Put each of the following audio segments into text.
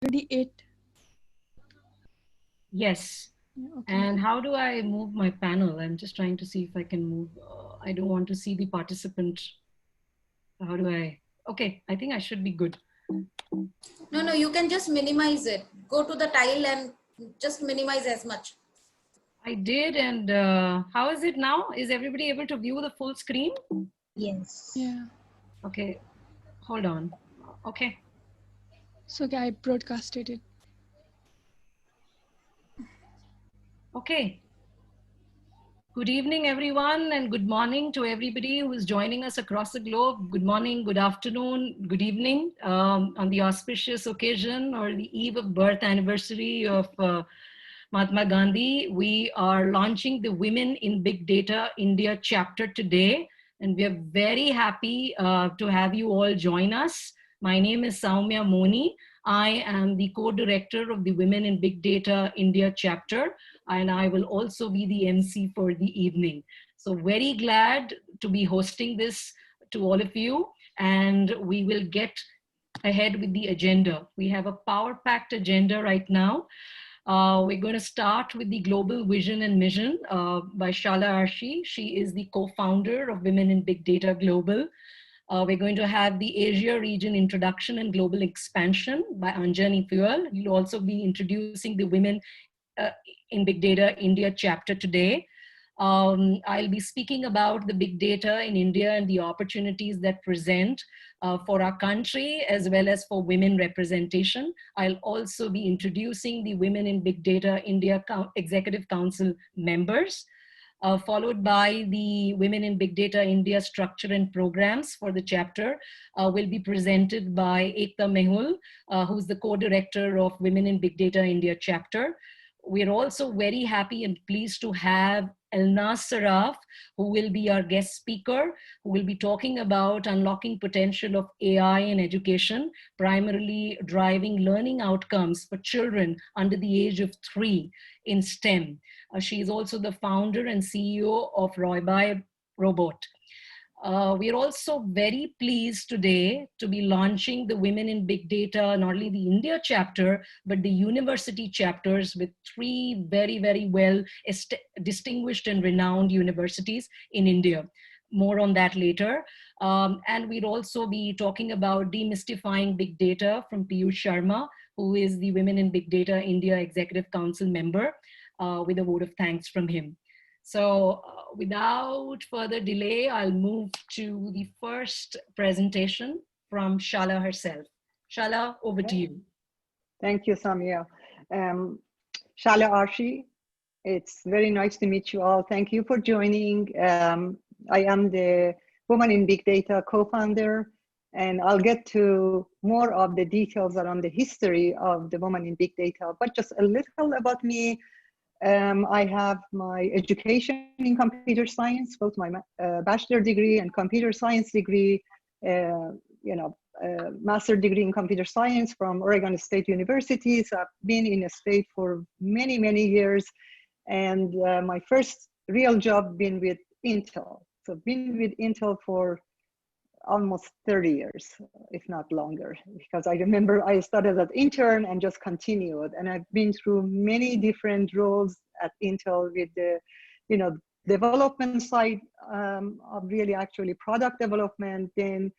Already 8. Yes. Yeah, okay. And how do I move my panel? I'm just trying to see if I can move. I don't want to see the participant. How do I? Okay, I think I should be good. No, you can just minimize it. Go to the tile and just minimize as much. I did. And how is it now? Is everybody able to view the full screen? Yes. Yeah. Okay, hold on. Okay. So okay, I broadcasted it. Okay. Good evening, everyone, and good morning to everybody who is joining us across the globe. Good morning, good afternoon, good evening on the auspicious occasion or the eve of birth anniversary of Mahatma Gandhi. We are launching the Women in Big Data India chapter today, and we are very happy to have you all join us. My name is Saumya Moni. I am the co-director of the Women in Big Data India chapter, and I will also be the MC for the evening. So very glad to be hosting this to all of you, and we will get ahead with the agenda. We have a power-packed agenda right now. We're going to start with the global vision and mission by Shala Arshi. She is the co-founder of Women in Big Data Global. We're going to have the Asia region introduction and global expansion by Anjani Fuel. You'll also be introducing the Women uh, in Big Data India chapter today. I'll be speaking about the big data in India and the opportunities that present for our country as well as for women representation. I'll also be introducing the Women in Big Data India Executive Council members. Followed by the Women in Big Data India structure and programs for the chapter will be presented by Ekta Mehul, who's the co-director of Women in Big Data India chapter. We're also very happy and pleased to have Elnaz Saraf, who will be our guest speaker, who will be talking about unlocking potential of AI in education, primarily driving learning outcomes for children under the age of 3 in STEM. She is also the founder and CEO of Roibai Robot. We are also very pleased today to be launching the Women in Big Data, not only the India chapter, but the university chapters with 3 very, very well distinguished and renowned universities in India. More on that later. And we'll also be talking about demystifying big data from Piyush Sharma, who is the Women in Big Data India Executive Council member, with a vote of thanks from him. So without further delay, I'll move to the first presentation from Shala herself. Shala, over to you. Thank you, Samia. Shala Arshi, it's very nice to meet you all. Thank you for joining. I am the Woman in Big Data co-founder, and I'll get to more of the details around the history of the Woman in Big Data, but just a little about me. I have my education in computer science, both my bachelor degree and computer science degree, master degree in computer science from Oregon State University. So I've been in a state for many, many years. And my first real job been with Intel. So I've been with Intel for almost 30 years, if not longer, because I remember I started as intern and just continued. And I've been through many different roles at Intel with the, development side of really actually product development, then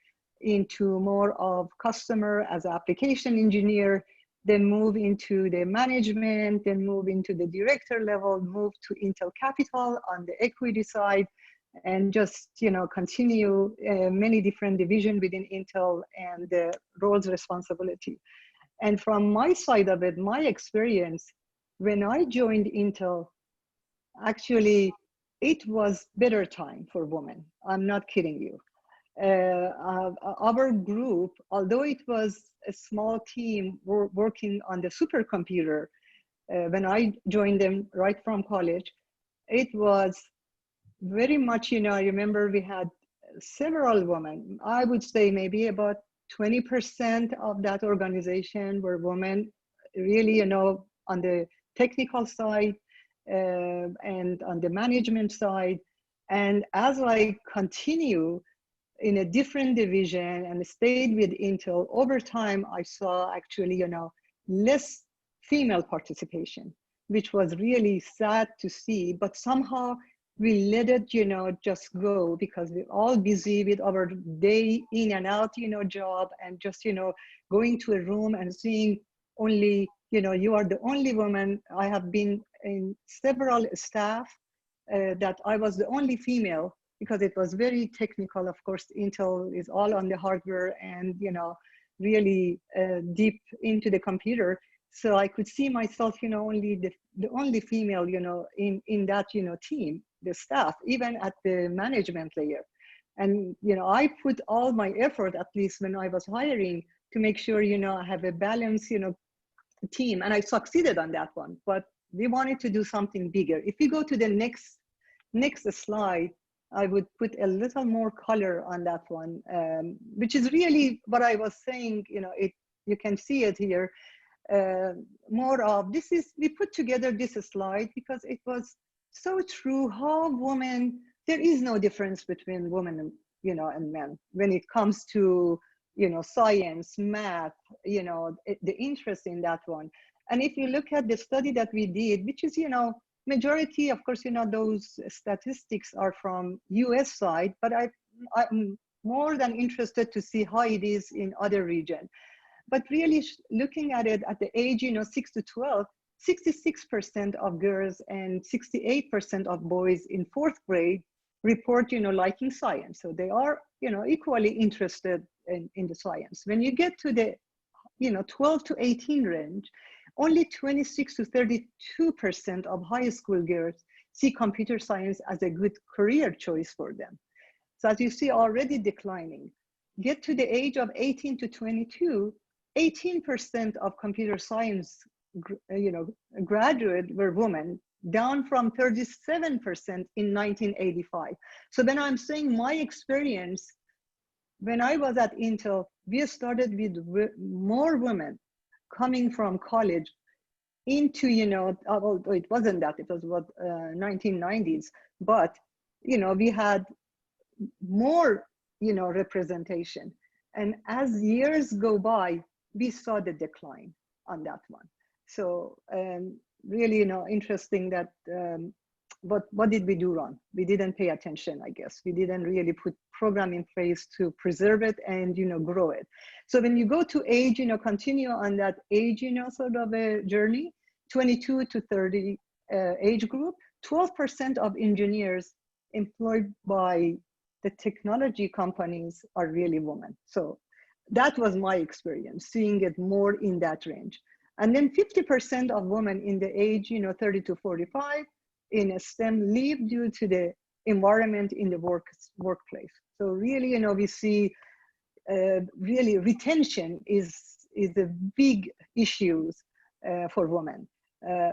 into more of customer as an application engineer, then move into the management, then move into the director level, move to Intel Capital on the equity side, and just continue many different divisions within Intel and the roles responsibility. And from my side of it, my experience, when I joined Intel, actually it was better time for women. I'm not kidding you. Our group, although it was a small team working on the supercomputer, when I joined them right from college, it was very much, I remember we had several women. I would say maybe about 20% of that organization were women, really, on the technical side and on the management side. And as I continue in a different division and stayed with Intel, over time, I saw actually, less female participation, which was really sad to see, but somehow we let it, just go because we're all busy with our day in and out, job, and just, going to a room and seeing only, you are the only woman. I have been in several staff that I was the only female because it was very technical. Of course, Intel is all on the hardware and, really deep into the computer. So I could see myself, only the only female, in that, team, the staff, even at the management layer. And, I put all my effort, at least when I was hiring, to make sure, I have a balanced, team. And I succeeded on that one, but we wanted to do something bigger. If you go to the next slide, I would put a little more color on that one, which is really what I was saying, you can see it here. More of this is, we put together this slide because it was so true how women, there is no difference between women and, and men when it comes to, science, math, the interest in that one. And if you look at the study that we did, which is, majority, of course, those statistics are from US side, but I'm more than interested to see how it is in other regions. But really looking at it at the age, 6 to 12, 66% of girls and 68% of boys in 4th grade report, liking science. So they are, equally interested in the science. When you get to the, 12 to 18 range, only 26 to 32% of high school girls see computer science as a good career choice for them. So as you see, already declining. Get to the age of 18 to 22, 18% of computer science, graduate were women, down from 37% in 1985. So when I'm saying my experience, when I was at Intel, we started with more women coming from college into, although it wasn't that, it was what, 1990s, but, we had more, representation. And as years go by, we saw the decline on that one. So really, interesting that, but what did we do wrong? We didn't pay attention, I guess. We didn't really put program in place to preserve it and, grow it. So when you go to age, continue on that age, sort of a journey, 22 to 30 age group, 12% of engineers employed by the technology companies are really women. So that was my experience, seeing it more in that range. And then 50% of women in the age, 30 to 45 in STEM leave due to the environment in the workplace. So really, we see really retention is a big issue for women,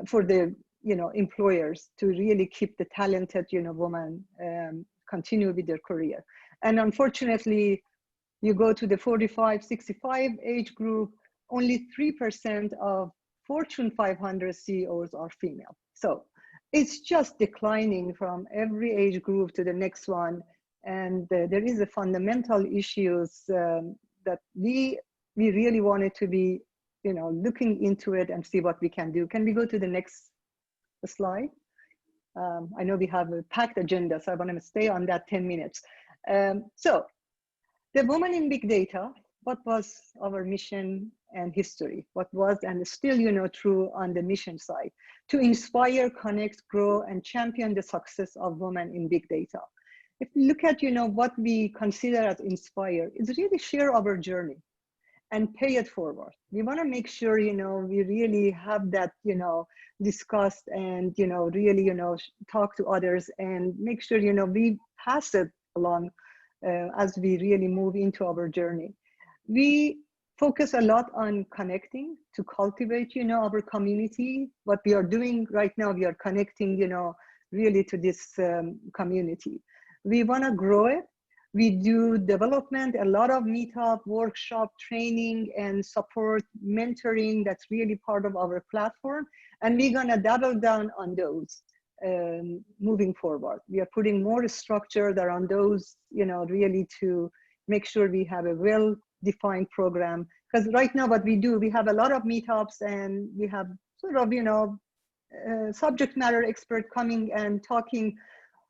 for the employers to really keep the talented women continue with their career. And unfortunately, you go to the 45, 65 age group, only 3% of Fortune 500 CEOs are female. So it's just declining from every age group to the next one. And there is a fundamental issues that we really wanted to be, looking into it and see what we can do. Can we go to the next slide? I know we have a packed agenda, so I want to stay on that 10 minutes. So the woman in big data, what was our mission and history? What was and is still, true on the mission side? To inspire, connect, grow, and champion the success of women in big data. If you look at, what we consider as inspire, is really share our journey and pay it forward. We want to make sure, we really have that, discussed and, really, talk to others and make sure, we pass it along as we really move into our journey. We focus a lot on connecting to cultivate, our community. What we are doing right now, we are connecting, really to this community. We want to grow it. We do development, a lot of meetup, workshop, training, and support, mentoring. That's really part of our platform. And we're going to double down on those moving forward. We are putting more structure around those, really to make sure we have a well defined program. Because right now what we do, we have a lot of meetups and we have sort of, subject matter expert coming and talking,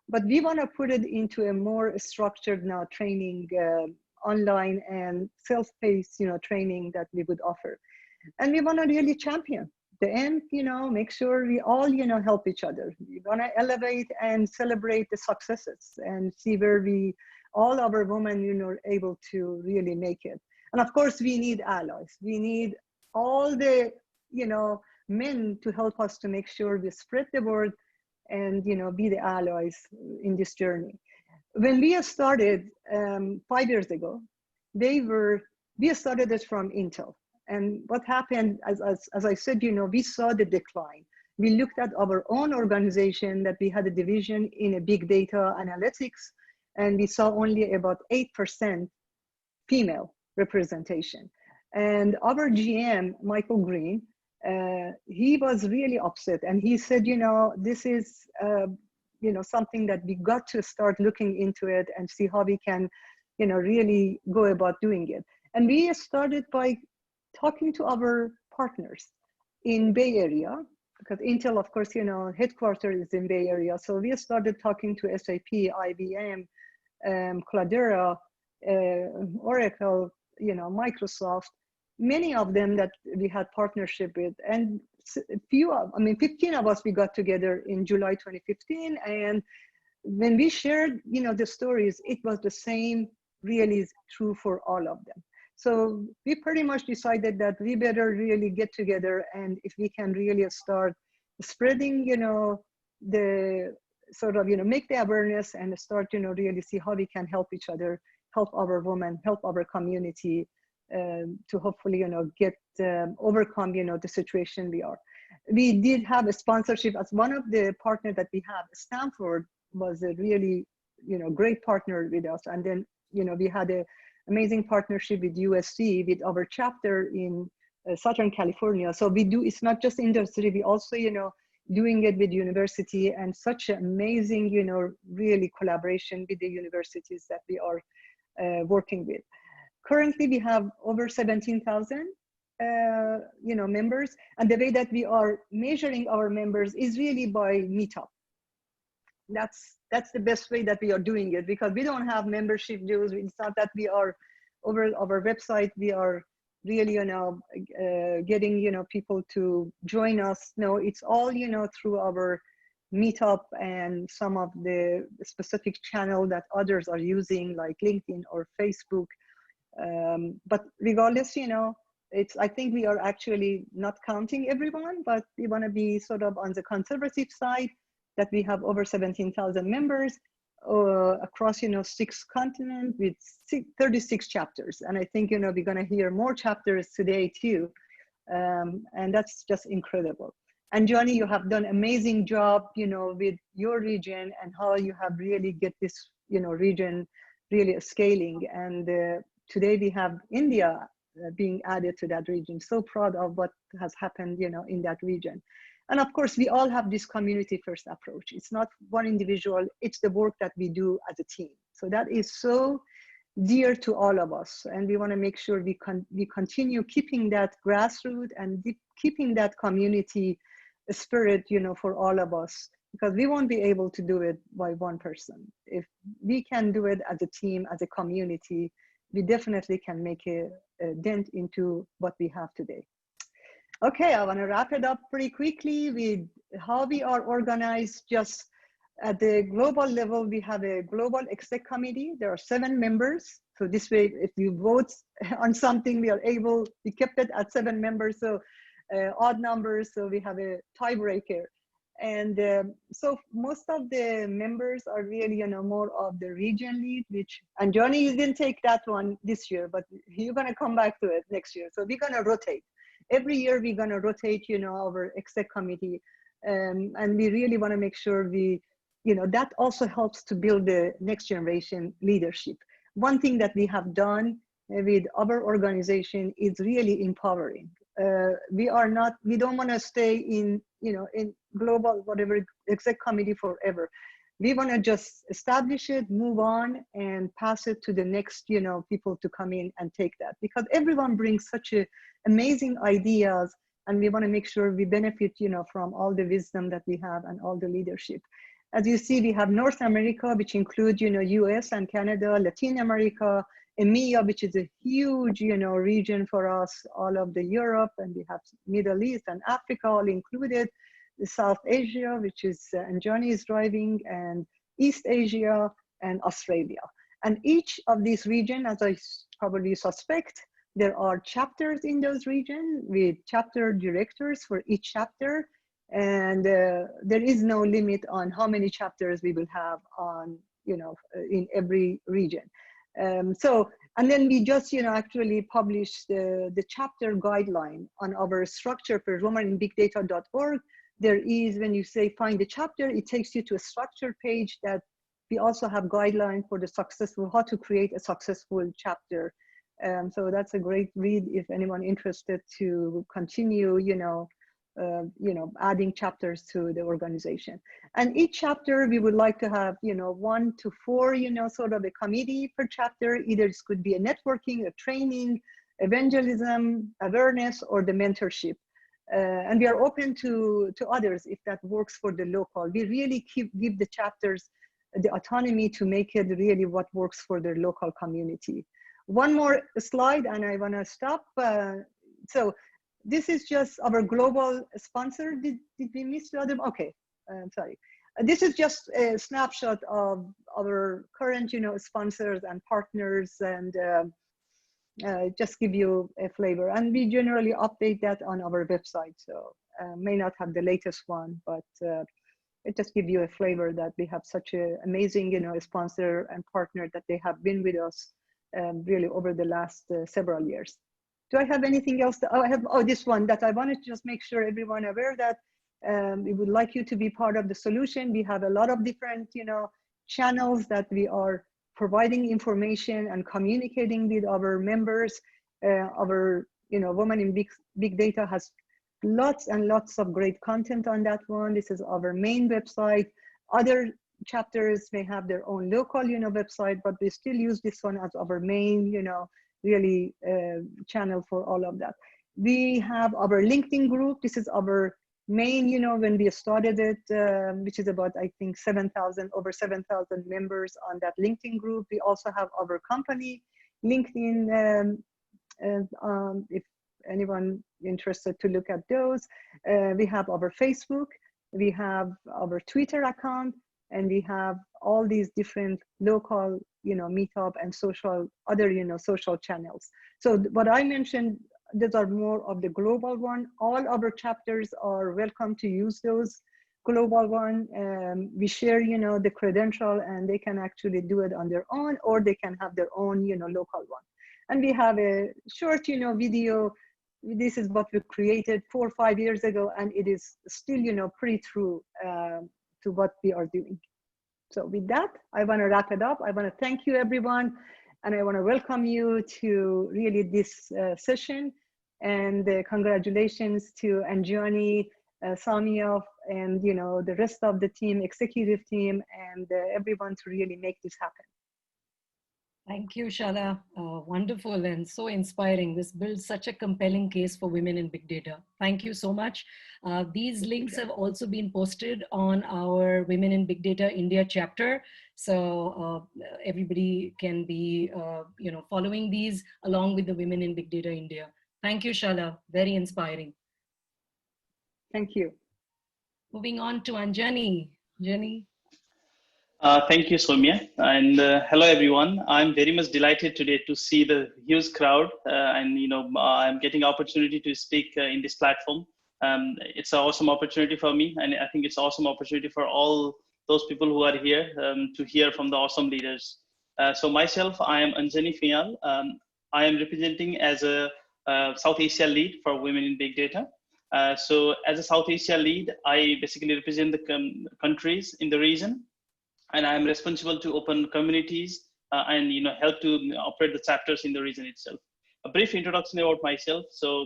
but we want to put it into a more structured now training, online and self-paced, training that we would offer. And we want to really champion the end, make sure we all, help each other. We want to elevate and celebrate the successes and see where all our women, are able to really make it. And of course, we need allies. We need all the, men to help us to make sure we spread the word and, be the allies in this journey. When we started 5 years ago, we started it from Intel. And what happened, as I said, we saw the decline. We looked at our own organization that we had a division in a big data analytics, and we saw only about 8% female representation. And our GM, Michael Green, he was really upset. And he said, this is, something that we got to start looking into it and see how we can, really go about doing it. And we started by talking to our partners in Bay Area, because Intel, of course, headquarters is in Bay Area. So we started talking to SAP, IBM, Cloudera, Oracle, Microsoft, many of them that we had partnership with. And 15 of us, we got together in July 2015. And when we shared, the stories, it was the same, really true for all of them. So we pretty much decided that we better really get together, and if we can really start spreading, the sort of, make the awareness and start, really see how we can help each other, help our women, help our community, to hopefully, get overcome, the situation we are. We did have a sponsorship as one of the partners that we have. Stanford was a really, great partner with us, and then, we had a amazing partnership with USC, with our chapter in Southern California. So we do, it's not just industry, we also, doing it with university, and such an amazing, really collaboration with the universities that we are working with. Currently, we have over 17,000, members. And the way that we are measuring our members is really by meetup. That's the best way that we are doing it, because we don't have membership dues. It's not that we are over our website, we are really, getting, people to join us. No, it's all, through our meetup and some of the specific channel that others are using, like LinkedIn or Facebook. But regardless, I think we are actually not counting everyone, but we want to be sort of on the conservative side, that we have over 17,000 members across, 6 continents with 36 chapters. And I think, we're going to hear more chapters today too. And that's just incredible. And Johnny, you have done amazing job, with your region and how you have really get this, region really scaling. And today we have India being added to that region. So proud of what has happened, in that region. And of course, we all have this community first approach. It's not one individual, it's the work that we do as a team. So that is so dear to all of us. And we want to make sure we continue keeping that grassroots and keeping that community spirit, for all of us, because we won't be able to do it by one person. If we can do it as a team, as a community, we definitely can make a dent into what we have today. Okay, I want to wrap it up pretty quickly with how we are organized. Just at the global level, we have a global exec committee. There are 7 members. So this way, if you vote on something, we kept it at 7 members. So odd numbers, so we have a tiebreaker. And so most of the members are really, more of the region lead, and Johnny, you didn't take that one this year, but you're going to come back to it next year. So we're going to rotate. Every year we're going to rotate, our exec committee. And we really want to make sure that also helps to build the next generation leadership. One thing that we have done with our organization is really empowering. We don't want to stay in, in global, whatever, exec committee forever. We want to just establish it, move on, and pass it to the next, people to come in and take that, because everyone brings such amazing ideas, and we want to make sure we benefit, from all the wisdom that we have and all the leadership. As you see, we have North America, which includes, US and Canada, Latin America, EMEA, which is a huge, region for us, all of the Europe, and we have Middle East and Africa all included, the South Asia, which is Anjani is driving, and East Asia and Australia. And each of these regions, as I probably suspect, there are chapters in those regions with chapter directors for each chapter. And there is no limit on how many chapters we will have on, in every region. And then we just, actually published the chapter guideline on our structure for womeninbigdata.org. There is, when you say find the chapter, it takes you to a structure page that we also have guideline for the successful, how to create a successful chapter. So that's a great read if anyone interested to continue, adding chapters to the organization. And each chapter, we would like to have, 1 to 4, sort of a committee per chapter. Either it could be a networking, a training, evangelism, awareness, or the mentorship. And we are open to others if that works for the local. We really give the chapters the autonomy to make it really what works for their local community. One more slide and I wanna stop. So this is just our global sponsor. Did we miss the other? Okay, sorry. This is just a snapshot of our current, sponsors and partners, and just give you a flavor. And we generally update that on our website. So may not have the latest one, but it just gives you a flavor that we have such an amazing, sponsor and partner that they have been with us really over the last several years. Do I have anything else? I have, this one that I wanted to just make sure everyone aware that we would like you to be part of the solution. We have a lot of different, channels that we are providing information and communicating with our members. Our, Women in Big Data has lots and lots of great content on that one. This is our main website. Other chapters may have their own local, website, but we still use this one as our main, really channel for all of that. We have our LinkedIn group. This is our main, when we started it, which is about, I think, over 7,000 members on that LinkedIn group. We also have our company LinkedIn, if anyone interested to look at those. We have our Facebook, we have our Twitter account, and we have all these different local, meetup and social, other, social channels. So what I mentioned, those are more of the global one. All our chapters are welcome to use those global one. We share, the credential, and they can actually do it on their own, or they can have their own, local one. And we have a short, video. This is what we created 4 or 5 years ago, and it is still, pretty true to what we are doing. So with that, I want to wrap it up. I want to thank you, everyone, and I want to welcome you to really this session. And congratulations to Anjani, Samia, and the rest of the team, executive team, and everyone to really make this happen. Thank you, Shala. Wonderful and so inspiring. This builds such a compelling case for women in big data. Thank you so much. These links have also been posted on our Women in Big Data India chapter. So everybody can be, following these along with the Women in Big Data India. Thank you, Shala. Very inspiring. Thank you. Moving on to Anjani. Anjani. Thank you, Soumya, and hello everyone. I'm very much delighted today to see the huge crowd, and I'm getting opportunity to speak in this platform. It's an awesome opportunity for me, and I think it's an awesome opportunity for all those people who are here to hear from the awesome leaders. So myself, I am Anjani Fial. I am representing as a South Asia lead for Women in Big Data. So as a South Asia lead, I basically represent the countries in the region. And I'm responsible to open communities and help to operate the chapters in the region itself. A brief introduction about myself. So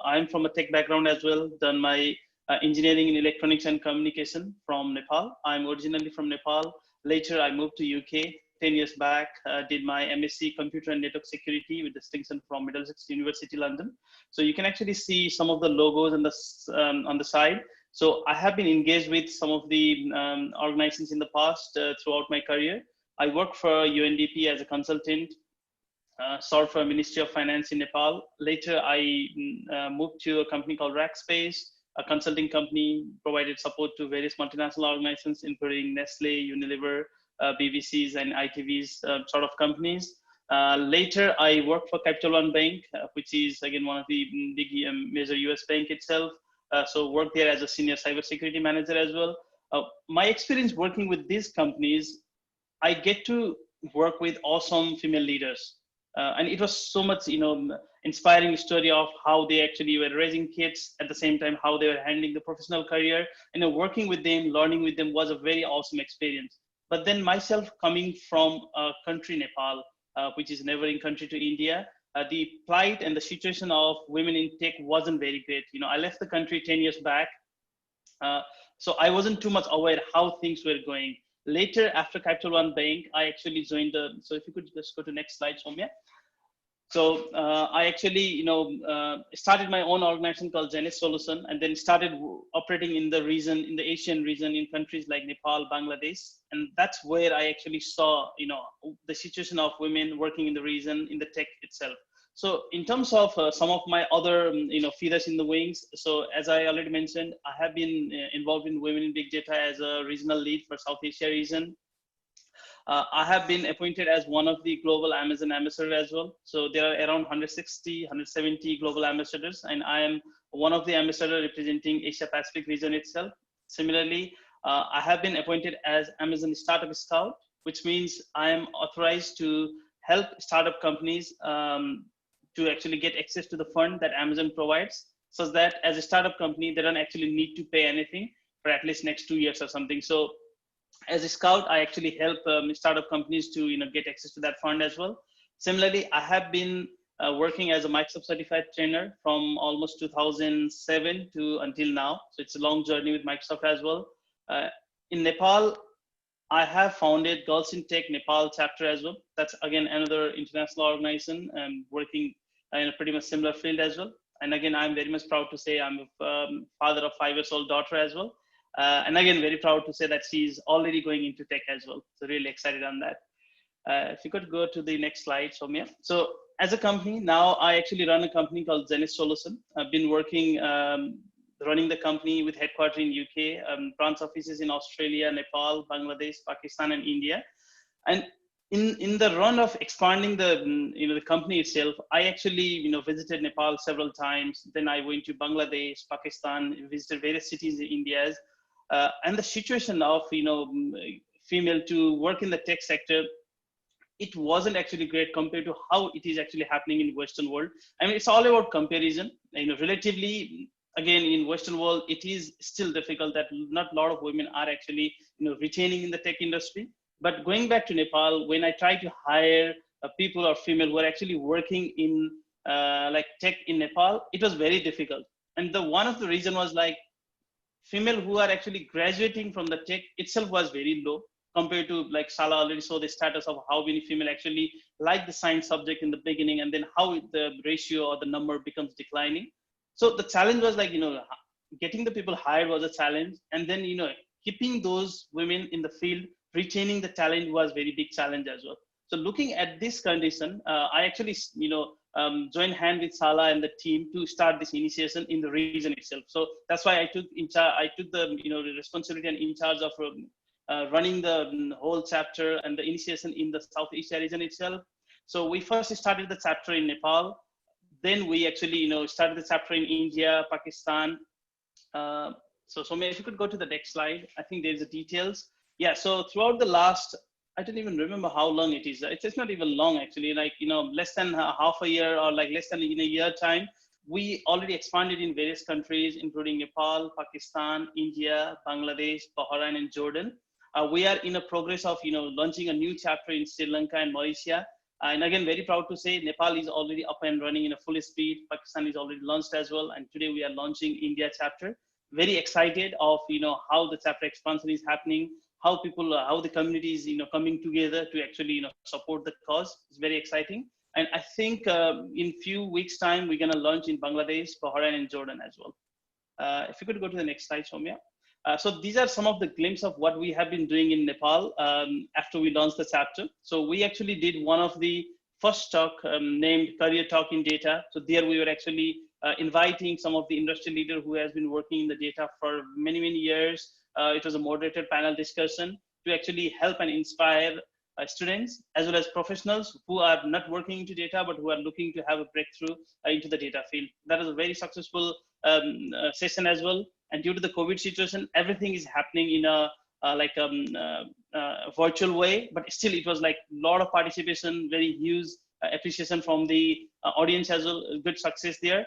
I'm from a tech background as well. Done my engineering in electronics and communication from Nepal. I'm originally from Nepal. Later, I moved to UK 10 years back, did my MSc Computer and Network Security with distinction from Middlesex University, London. So you can actually see some of the logos on the side. So I have been engaged with some of the organizations in the past throughout my career. I worked for UNDP as a consultant, served for Ministry of Finance in Nepal. Later, I moved to a company called Rackspace, a consulting company, provided support to various multinational organizations, including Nestle, Unilever, BVCs, and ITVs sort of companies. Later, I worked for Capital One Bank, which is, again, one of the big major US bank itself. So worked there as a senior cybersecurity manager as well. My experience working with these companies, I get to work with awesome female leaders. And it was so much, inspiring story of how they actually were raising kids at the same time, how they were handling the professional career. Working with them, learning with them was a very awesome experience. But then myself coming from a country, Nepal, which is a neighboring country to India, the plight and the situation of women in tech wasn't very great. I left the country 10 years back. So I wasn't too much aware how things were going. Later, after Capital One Bank, I actually joined so if you could just go to next slide, Soumya. So I actually, started my own organization called Zenith Solution, and then started operating in the region, in the Asian region, in countries like Nepal, Bangladesh. And that's where I actually saw, the situation of women working in the region, in the tech itself. So in terms of some of my other, feathers in the wings. So as I already mentioned, I have been involved in Women in Big Data as a regional lead for South Asia region. I have been appointed as one of the global Amazon ambassadors as well. So there are around 160, 170 global ambassadors, and I am one of the ambassadors representing Asia Pacific region itself. Similarly, I have been appointed as Amazon Startup Scout, which means I am authorized to help startup companies to actually get access to the fund that Amazon provides, so that as a startup company, they don't actually need to pay anything for at least next 2 years or something. So as a scout, I actually help startup companies to get access to that fund as well. Similarly, I have been working as a Microsoft certified trainer from almost 2007 to until now. So it's a long journey with Microsoft as well. In Nepal, I have founded Girls in Tech Nepal chapter as well. That's again another international organization working in a pretty much similar field as well. And again, I'm very much proud to say I'm a father of 5-year-old daughter as well. And again, very proud to say that she's already going into tech as well. So really excited on that. If you could go to the next slide, Soumya. So as a company, now I actually run a company called Zenith Solution. I've been working, running the company with headquarters in UK, branch offices in Australia, Nepal, Bangladesh, Pakistan, and India. And in the run of expanding the company itself, I actually visited Nepal several times. Then I went to Bangladesh, Pakistan, visited various cities in India. And the situation of female to work in the tech sector, it wasn't actually great compared to how it is actually happening in Western world. I mean, it's all about comparison. Relatively, again, in Western world, it is still difficult that not a lot of women are actually retaining in the tech industry. But going back to Nepal, when I try to hire people or female who are actually working in like tech in Nepal, it was very difficult. And one of the reason was like female who are actually graduating from the tech itself was very low compared to, like Sala already saw the status of how many female actually like the science subject in the beginning, and then how the ratio or the number becomes declining. So the challenge was like, getting the people hired was a challenge. And then, keeping those women in the field, retaining the talent was very big challenge as well. So looking at this condition, I actually, joined hand with Sala and the team to start this initiation in the region itself. So that's why I took the responsibility and in charge of running the whole chapter and the initiation in the South Asia region itself. So we first started the chapter in Nepal. Then we actually, started the chapter in India, Pakistan. So Soumya, if you could go to the next slide, I think there's the details. Yeah, so throughout the last, I don't even remember how long it is. It's not even long actually, like, less than half a year or like less than in a year time, we already expanded in various countries, including Nepal, Pakistan, India, Bangladesh, Bahrain, and Jordan. We are in a progress of, launching a new chapter in Sri Lanka and Malaysia. And again, very proud to say Nepal is already up and running in a full speed. Pakistan is already launched as well. And today we are launching India chapter. very excited of, how the chapter expansion is happening, how people, how the community is, coming together to actually, support the cause. It's very exciting. And I think in few weeks time, we're going to launch in Bangladesh, Bahrain, and Jordan as well. If you could go to the next slide, Soumya. So these are some of the glimpses of what we have been doing in Nepal after we launched the chapter. So we actually did one of the first talk named Career Talk in Data. So there we were actually inviting some of the industry leader who has been working in the data for many, many years. It was a moderated panel discussion to actually help and inspire students as well as professionals who are not working into data, but who are looking to have a breakthrough into the data field. That was a very successful session as well. And due to the COVID situation, everything is happening in a virtual way, but still it was like a lot of participation, very huge appreciation from the audience as well, good success there.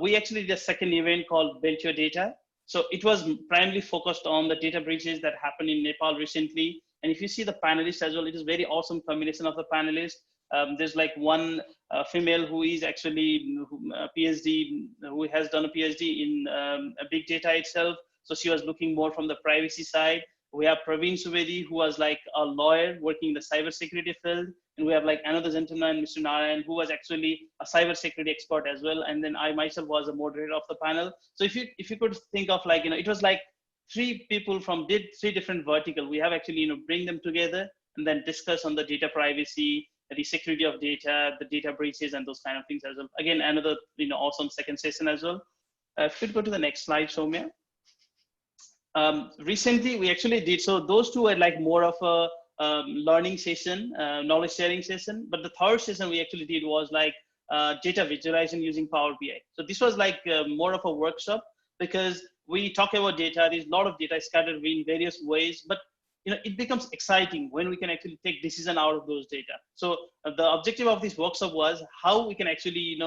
We actually did a second event called Build Your Data. So it was primarily focused on the data breaches that happened in Nepal recently. And if you see the panelists as well, it is very awesome combination of the panelists. There's like one female who is actually a PhD, who has done a PhD in big data itself. So she was looking more from the privacy side. We have Praveen Subedi, who was like a lawyer working in the cybersecurity field. And we have like another gentleman, Mr. Narayan, who was actually a cybersecurity expert as well. And then I myself was a moderator of the panel. So if you could think of like, it was like three people from three different verticals. We have actually, bring them together and then discuss on the data privacy, the security of data, the data breaches, and those kind of things as well. Again, another, awesome second session as well. If you could go to the next slide, Soumya. Recently we actually did, so those two are like more of a learning session, knowledge sharing session, but the third session we actually did was like data visualization using Power BI. So this was like more of a workshop, because we talk about data, there's a lot of data scattered in various ways, but it becomes exciting when we can actually take decision out of those data. So the objective of this workshop was how we can actually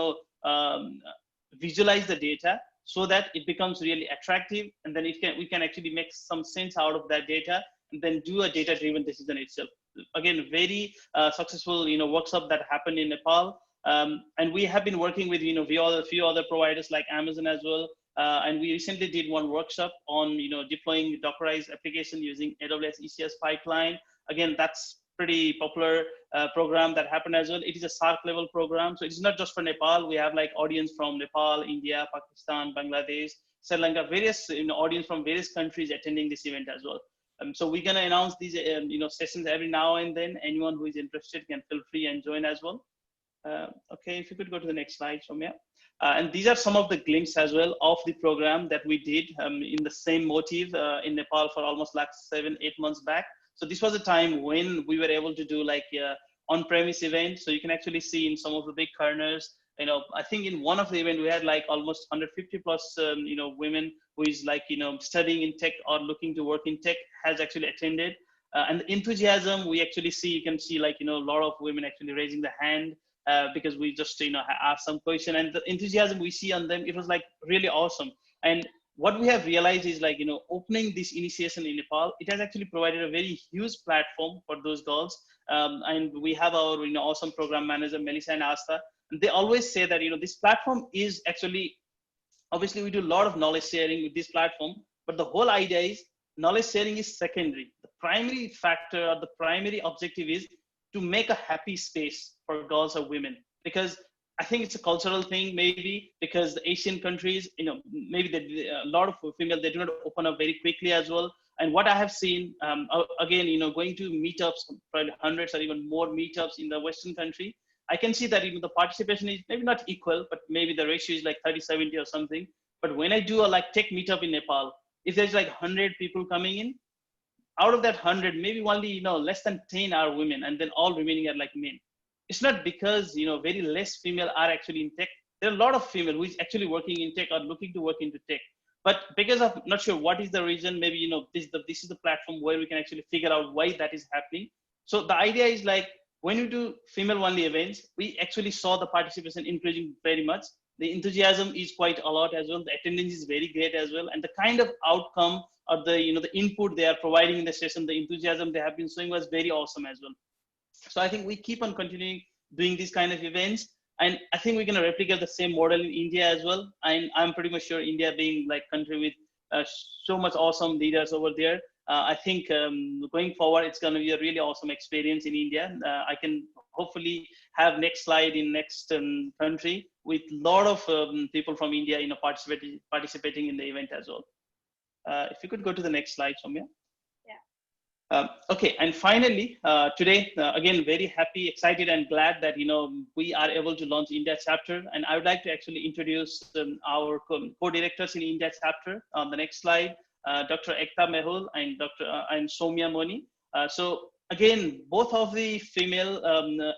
visualize the data so that it becomes really attractive, and then we can actually make some sense out of that data and then do a data-driven decision itself. Again, very successful workshop that happened in Nepal, and we have been working with a few other providers like Amazon as well, and we recently did one workshop on deploying Dockerized application using AWS ECS pipeline. Again, that's pretty popular program that happened as well. It is a SARC level program, so it's not just for Nepal. We have like audience from Nepal, India, Pakistan, Bangladesh, Sri Lanka, various audience from various countries attending this event as well. So we're gonna announce these sessions every now and then. Anyone who is interested can feel free and join as well. Okay, if you could go to the next slide, Soumya. And these are some of the glimpses as well of the program that we did in the same motive in Nepal for almost like 7-8 months back. So this was a time when we were able to do like on-premise event. So you can actually see in some of the big corners, I think in one of the event we had like almost 150 plus, women who is like, studying in tech or looking to work in tech has actually attended. And the enthusiasm we actually see, you can see like, a lot of women actually raising the hand because we just, asked some question, and the enthusiasm we see on them, it was like really awesome. And what we have realized is like, opening this initiation in Nepal, it has actually provided a very huge platform for those girls. And we have our, awesome program manager, Melissa and Asta. And they always say that, this platform is actually, obviously we do a lot of knowledge sharing with this platform, but the whole idea is knowledge sharing is secondary. The primary factor or the primary objective is to make a happy space for girls or women, because I think it's a cultural thing, maybe because the Asian countries, maybe a lot of female, they do not open up very quickly as well. And what I have seen, again, going to meetups, probably hundreds or even more meetups in the Western country, I can see that the participation is maybe not equal, but maybe the ratio is like 30-70 or something. But when I do a like tech meetup in Nepal, if there's like 100 people coming in, out of that 100, maybe only less than 10 are women, and then all remaining are like men. It's not because very less female are actually in tech. There are a lot of female who is actually working in tech or looking to work into tech, but because of not sure what is the reason, maybe this is the platform where we can actually figure out why that is happening. So the idea is like, when you do female only events, we actually saw the participation increasing very much. The enthusiasm is quite a lot as well. The attendance is very great as well, and the kind of outcome or the the input they are providing in the session, the enthusiasm they have been showing was very awesome as well. So I think we keep on continuing doing these kind of events, and I think we're going to replicate the same model in India as well. And I'm pretty much sure India, being like country with so much awesome leaders over there. I think going forward, it's going to be a really awesome experience in India. I can hopefully have next slide in next country with a lot of people from India, participating in the event as well. If you could go to the next slide, Soumya. Okay, and finally, today, again, very happy, excited, and glad that, we are able to launch India chapter. And I would like to actually introduce our co-directors in India chapter on the next slide, Dr. Ekta Mehul and and Soumya Moni. So again, both of the female,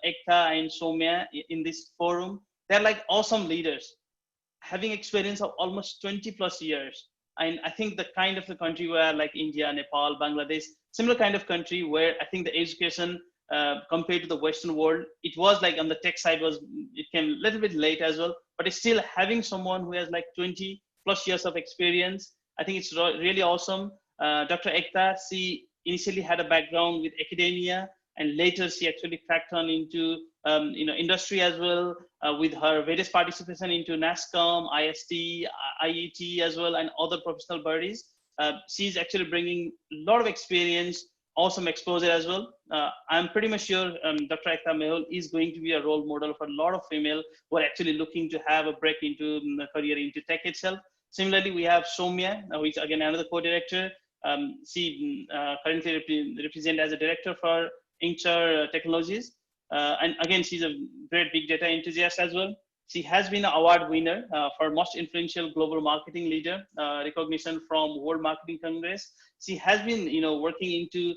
Ekta and Soumya in this forum, they're like awesome leaders, having experience of almost 20 plus years. And I think the kind of the country where like India, Nepal, Bangladesh, similar kind of country where I think the education compared to the Western world, it was like on the tech side it came a little bit late as well, but it's still having someone who has like 20 plus years of experience. I think it's really awesome. Dr. Ekta, she initially had a background with academia, and later she actually cracked on into industry as well, with her various participation into NASCOM, IST, IET as well, and other professional bodies. She's actually bringing a lot of experience, awesome exposure as well. I'm pretty much sure Dr. Ekta Mehul is going to be a role model for a lot of female who are actually looking to have a break into a career into tech itself. Similarly, we have Soumya, who is again another co-director. She currently represents as a director for Inchar Technologies. And again, she's a great big data enthusiast as well. She has been an award winner for most influential global marketing leader recognition from World Marketing Congress. She has been, working into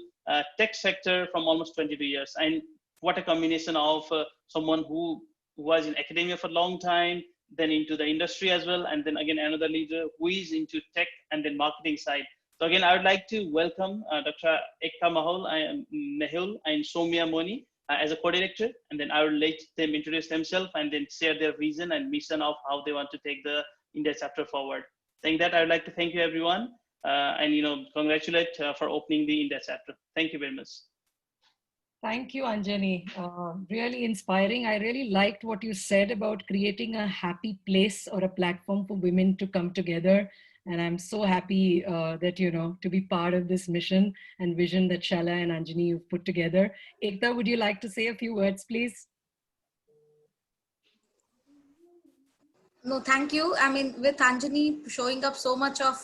tech sector from almost 22 years. And what a combination of someone who was in academia for a long time, then into the industry as well, and then again another leader who is into tech and then marketing side. So again, I would like to welcome Dr. Ekta Mehul and Soumya Moni as a co-director, and then I will let them introduce themselves and then share their vision and mission of how they want to take the India chapter forward. Saying that, I would like to thank you everyone, and congratulate for opening the India chapter. Thank you very much. Thank you, Anjani. Really inspiring. I really liked what you said about creating a happy place or a platform for women to come together. And I'm so happy that, to be part of this mission and vision that Shala and Anjani have put together. Ekta, would you like to say a few words, please? No, thank you. I mean, with Anjani showing up so much of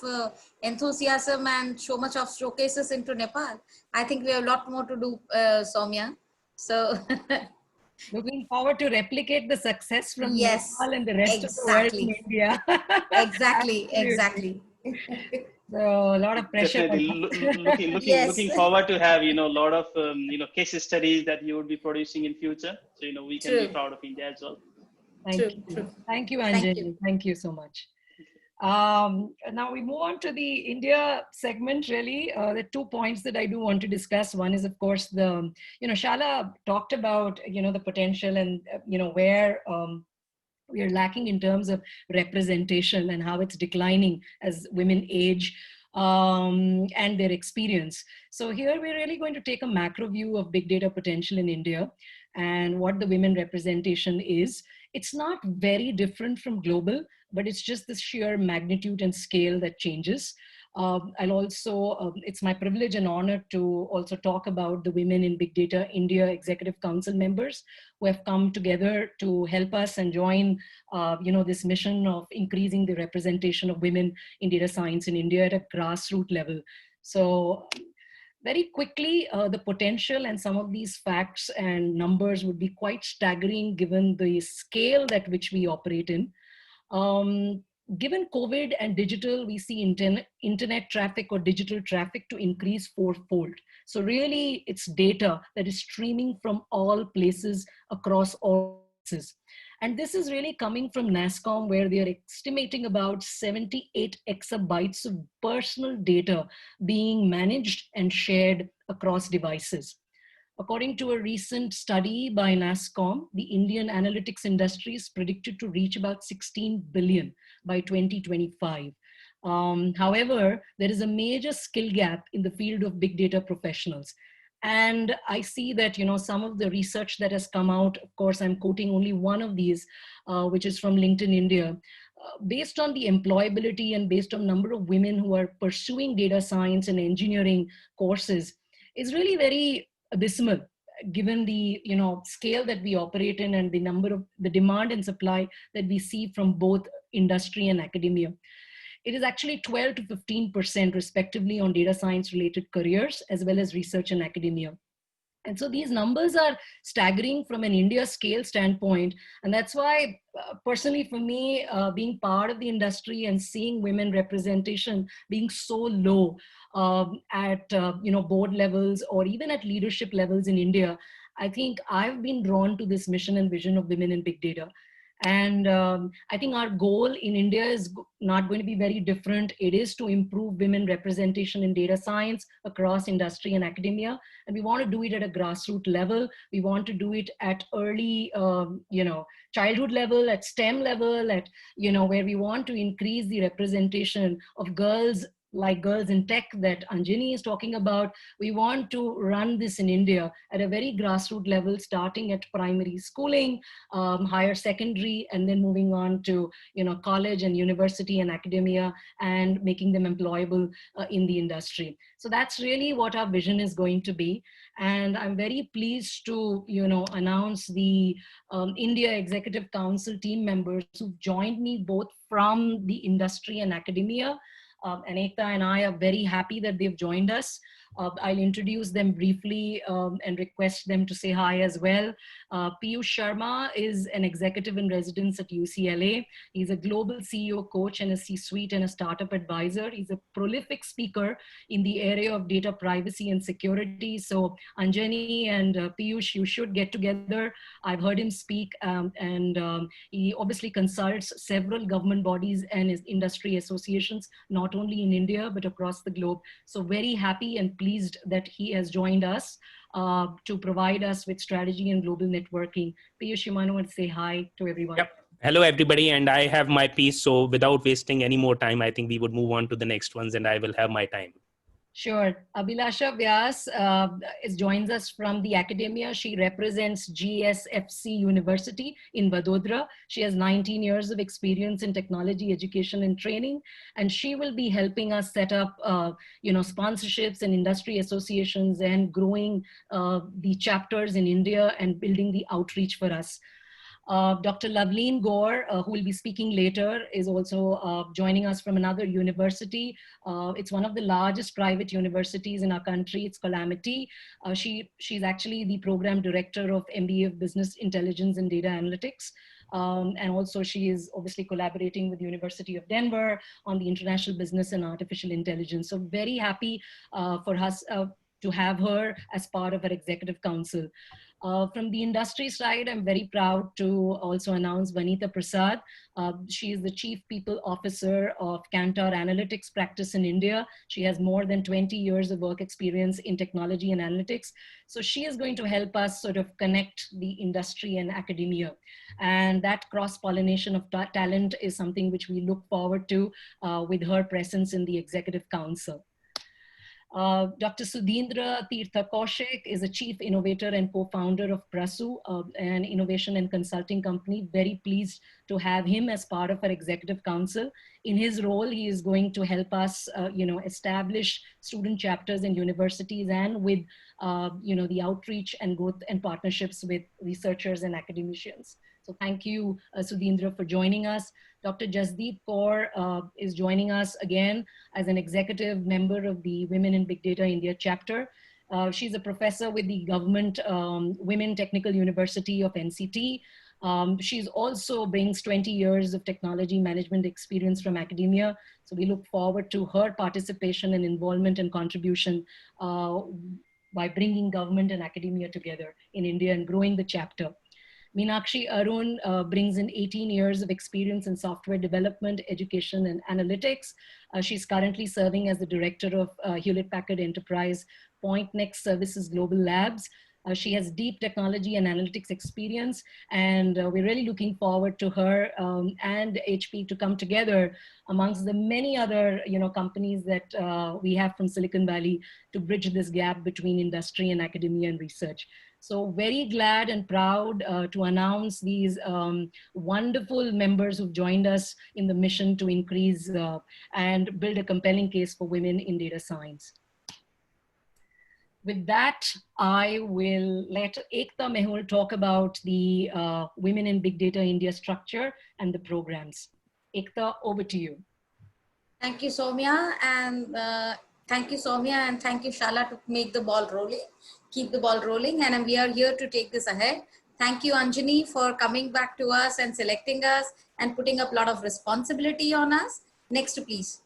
enthusiasm and so much of showcases into Nepal, I think we have a lot more to do, Soumya. So looking forward to replicate the success from yes, Nepal and the rest of the world in India. Exactly. So a lot of pressure. Definitely looking forward to have a lot of case studies that you would be producing in future. So we can be proud of India as well. Thank you, Anjali. Thank you so much. Now we move on to the India segment. Really, the 2 points that I do want to discuss. One is, of course, the Shala talked about the potential and where we are lacking in terms of representation and how it's declining as women age and their experience. So here we're really going to take a macro view of big data potential in India and what the women representation is. It's not very different from global, but it's just the sheer magnitude and scale that changes. I'll also, it's my privilege and honor to also talk about the Women in Big Data India Executive Council members who have come together to help us and join, this mission of increasing the representation of women in data science in India at a grassroots level. So very quickly, the potential and some of these facts and numbers would be quite staggering given the scale at which we operate in. Given COVID and digital, we see internet traffic or digital traffic to increase fourfold. So really, it's data that is streaming from all places across all places. And this is really coming from NASCOM, where they are estimating about 78 exabytes of personal data being managed and shared across devices. According to a recent study by NASCOM, the Indian analytics industry is predicted to reach about 16 billion by 2025. However, there is a major skill gap in the field of big data professionals. And I see that, some of the research that has come out, of course, I'm quoting only one of these, which is from LinkedIn India. based on the employability and based on number of women who are pursuing data science and engineering courses is really very abysmal, given the scale that we operate in and the number of the demand and supply that we see from both industry and academia. It is actually 12 to 15% respectively on data science related careers, as well as research and academia. And so these numbers are staggering from an India scale standpoint. And that's why personally for me, being part of the industry and seeing women representation being so low at board levels or even at leadership levels in India, I think I've been drawn to this mission and vision of women in big data. And I think our goal in India is not going to be very different. It is to improve women representation in data science across industry and academia. And we want to do it at a grassroots level. We want to do it at early, childhood level, at STEM level, at, where we want to increase the representation of girls, like girls in tech that Anjani is talking about. We want to run this in India at a very grassroots level, starting at primary schooling, higher secondary, and then moving on to college and university and academia, and making them employable in the industry. So that's really what our vision is going to be. And I'm very pleased to announce the India Executive Council team members who joined me both from the industry and academia. And Ekta and I are very happy that they've joined us. I'll introduce them briefly and request them to say hi as well. Piyush Sharma is an executive in residence at UCLA. He's a global CEO coach and a C-suite and a startup advisor. He's a prolific speaker in the area of data privacy and security. So Anjani and Piyush, you should get together. I've heard him speak, and he obviously consults several government bodies and his industry associations, not only in India, but across the globe. So very happy and pleased that he has joined us to provide us with strategy and global networking. Piyush, you might want to say hi to everyone. Yep. Hello, everybody. And I have my piece. So without wasting any more time, I think we would move on to the next ones and I will have my time. Sure. Abhilasha Vyas joins us from the academia. She represents GSFC University in Vadodara. She has 19 years of experience in technology, education, and training. And she will be helping us set up, sponsorships and industry associations and growing the chapters in India and building the outreach for us. Dr. Loveleen Gore, who will be speaking later, is also joining us from another university. It's one of the largest private universities in our country. It's Calamity. She's actually the program director of MBA of Business Intelligence and Data Analytics. And also she is obviously collaborating with the University of Denver on the international business and artificial intelligence. So very happy for us to have her as part of our executive council. From the industry side, I'm very proud to also announce Vanita Prasad. She is the Chief People Officer of Kantar Analytics practice in India. She has more than 20 years of work experience in technology and analytics. So she is going to help us sort of connect the industry and academia. And that cross-pollination of talent is something which we look forward to with her presence in the Executive Council. Dr. Sudhindra Tirtha Kaushik is a chief innovator and co-founder of Prasu, an innovation and consulting company. Very pleased to have him as part of our executive council. In his role, he is going to help us, establish student chapters in universities and with, the outreach and growth and partnerships with researchers and academicians. So thank you, Sudhindra, for joining us. Dr. Jasdeep Kaur is joining us again as an executive member of the Women in Big Data India chapter. She's a professor with the Government Women Technical University of NCT. She's also brings 20 years of technology management experience from academia. So we look forward to her participation and involvement and contribution by bringing government and academia together in India and growing the chapter. Meenakshi Arun brings in 18 years of experience in software development, education, and analytics. She's currently serving as the director of Hewlett-Packard Enterprise Point Next Services Global Labs. She has deep technology and analytics experience, and we're really looking forward to her and HP to come together amongst the many other companies that we have from Silicon Valley to bridge this gap between industry and academia and research. So very glad and proud to announce these wonderful members who've joined us in the mission to increase and build a compelling case for women in data science. With that, I will let Ekta Mehul talk about the Women in Big Data India structure and the programs. Ekta, over to you. Thank you, Soumya, and thank you, Soumya, and thank you, Shala, to make the ball rolling, keep the ball rolling, and we are here to take this ahead. Thank you, Anjani, for coming back to us and selecting us and putting up a lot of responsibility on us. Next, please.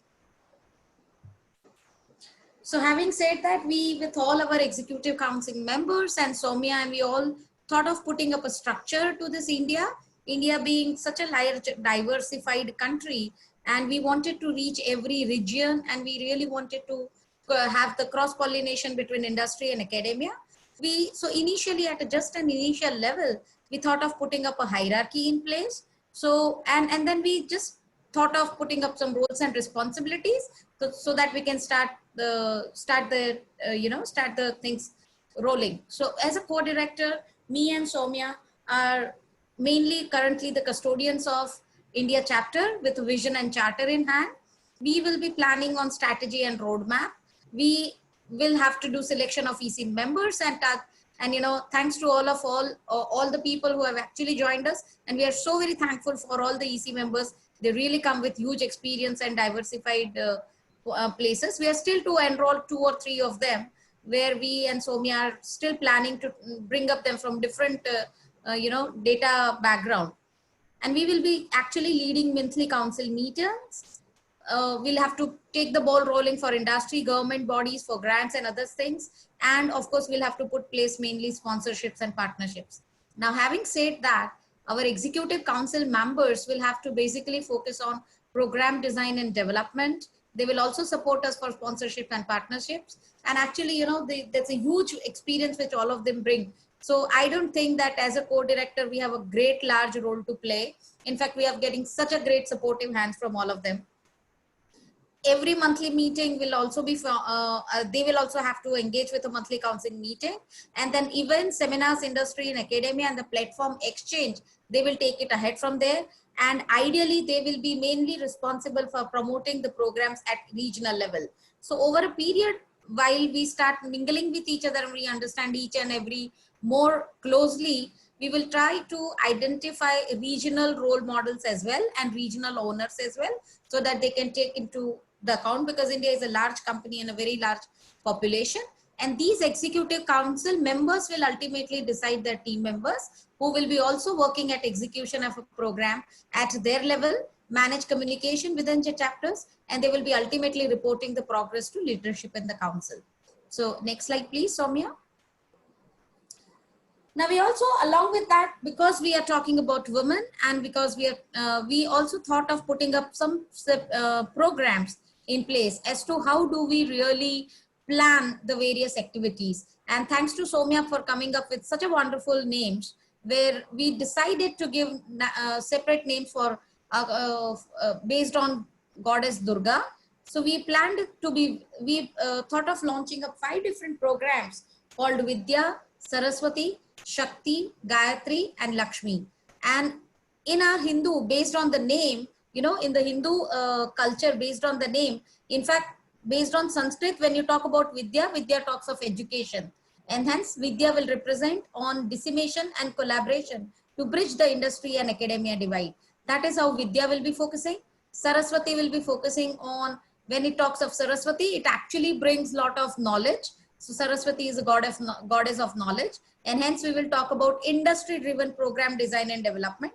So having said that, we, with all our executive council members and Soumya, and we all thought of putting up a structure to this India being such a large, diversified country, and we wanted to reach every region, and we really wanted to have the cross-pollination between industry and academia. So initially at just an initial level, we thought of putting up a hierarchy in place. So, and then we just thought of putting up some roles and responsibilities so that we can start the things rolling. So as a co-director, me and Soumya are mainly currently the custodians of India chapter with vision and charter in hand. We will be planning on strategy and roadmap. We will have to do selection of EC members and thanks to all the people who have actually joined us, and we are so very thankful for all the EC members. They really come with huge experience and diversified places. We are still to enroll 2 or 3 of them, where we and Soumya are still planning to bring up them from different data background. And we will be actually leading monthly council meetings. We'll have to take the ball rolling for industry, government bodies, for grants and other things. And of course, we'll have to put place mainly sponsorships and partnerships. Now, having said that, our executive council members will have to basically focus on program design and development. They will also support us for sponsorship and partnerships. And actually, there's a huge experience which all of them bring. So I don't think that as a co-director, we have a great large role to play. In fact, we are getting such a great supportive hands from all of them. Every monthly meeting will also be, they will also have to engage with a monthly council meeting. And then even seminars, industry and academia and the platform exchange, they will take it ahead from there. And ideally, they will be mainly responsible for promoting the programs at regional level. So over a period, while we start mingling with each other and we understand each and every more closely, we will try to identify regional role models as well and regional owners as well, so that they can take into the account, because India is a large company and a very large population. And these executive council members will ultimately decide their team members who will be also working at execution of a program at their level, manage communication within the chapters, and they will be ultimately reporting the progress to leadership in the council. So next slide, please, Soumya. Now we also, along with that, because we are talking about women and because we also thought of putting up some programs in place as to how do we really plan the various activities. And thanks to Soumya for coming up with such a wonderful names, where we decided to give separate names for based on goddess Durga. So we planned to be, we thought of launching up 5 different programs called Vidya, Saraswati, Shakti, Gayatri and Lakshmi. And in our Hindu, based on the name, in the Hindu culture, based on the name, in fact, based on Sanskrit, when you talk about Vidya, Vidya talks of education. And hence Vidya will represent on dissemination and collaboration to bridge the industry and academia divide. That is how Vidya will be focusing. Saraswati will be focusing on, when it talks of Saraswati, it actually brings a lot of knowledge. So Saraswati is a goddess of knowledge. And hence we will talk about industry-driven program design and development.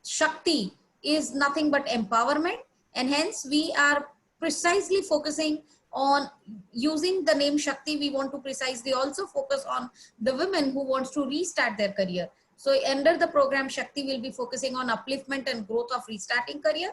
Shakti is nothing but empowerment. And hence we are precisely focusing on using the name Shakti. We want to precisely also focus on the women who wants to restart their career. So under the program, Shakti will be focusing on upliftment and growth of restarting career.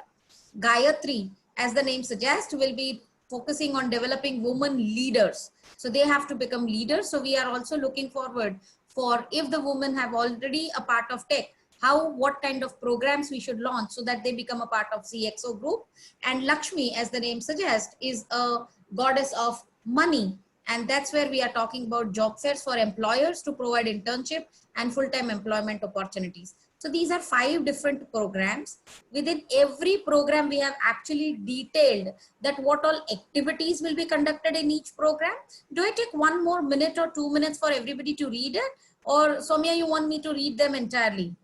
Gayatri, as the name suggests, will be focusing on developing women leaders. So they have to become leaders. So we are also looking forward for, if the women have already a part of tech, what kind of programs we should launch so that they become a part of CXO group. And Lakshmi, as the name suggests, is a goddess of money. And that's where we are talking about job fairs for employers to provide internship and full-time employment opportunities. So these are 5 different programs. Within every program, we have actually detailed that what all activities will be conducted in each program. Do I take 1 more minute or 2 minutes for everybody to read it? Or Soumya, you want me to read them entirely?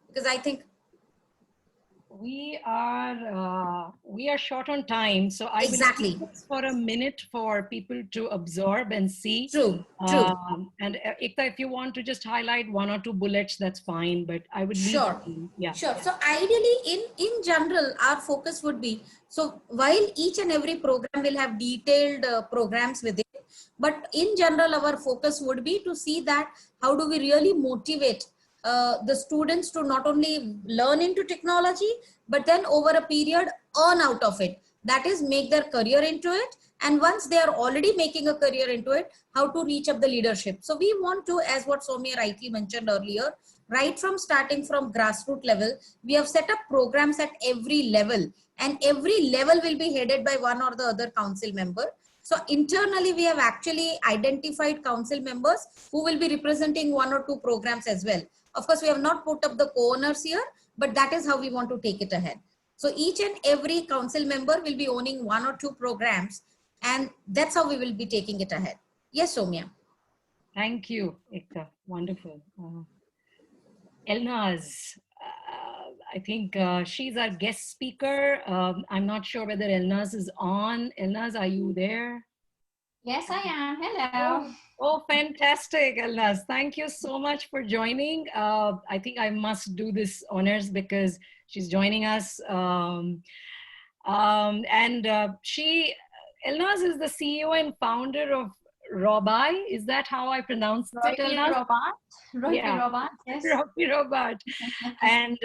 Because I think we are short on time, so I exactly will leave for a minute for people to absorb and see. True. And Ekta, if you want to just highlight 1 or 2 bullets, that's fine. But I would leave. Sure. Yeah. Sure. So ideally, in general, our focus would be, so while each and every program will have detailed programs within, but in general, our focus would be to see that how do we really motivate the students to not only learn into technology, but then over a period earn out of it. That is, make their career into it. And once they are already making a career into it, how to reach up the leadership. So we want to, as what Soumya rightly mentioned earlier, right from starting from grassroots level, we have set up programs at every level, and every level will be headed by one or the other council member. So internally, we have actually identified council members who will be representing 1 or 2 programs as well. Of course, we have not put up the co-owners here, but that is how we want to take it ahead. So each and every council member will be owning 1 or 2 programs, and that's how we will be taking it ahead. Yes, Soumya. Thank you, Ekta. Wonderful. Elnaz, I think she's our guest speaker. I'm not sure whether Elnaz is on. Elnaz, are you there? Yes, I am. Hello. Oh, fantastic, Elnaz. Thank you so much for joining. I think I must do this honors because she's joining us. Elnaz is the CEO and founder of Robai. Is that how I pronounce it, Elnaz? Robot, yes. Robot. And,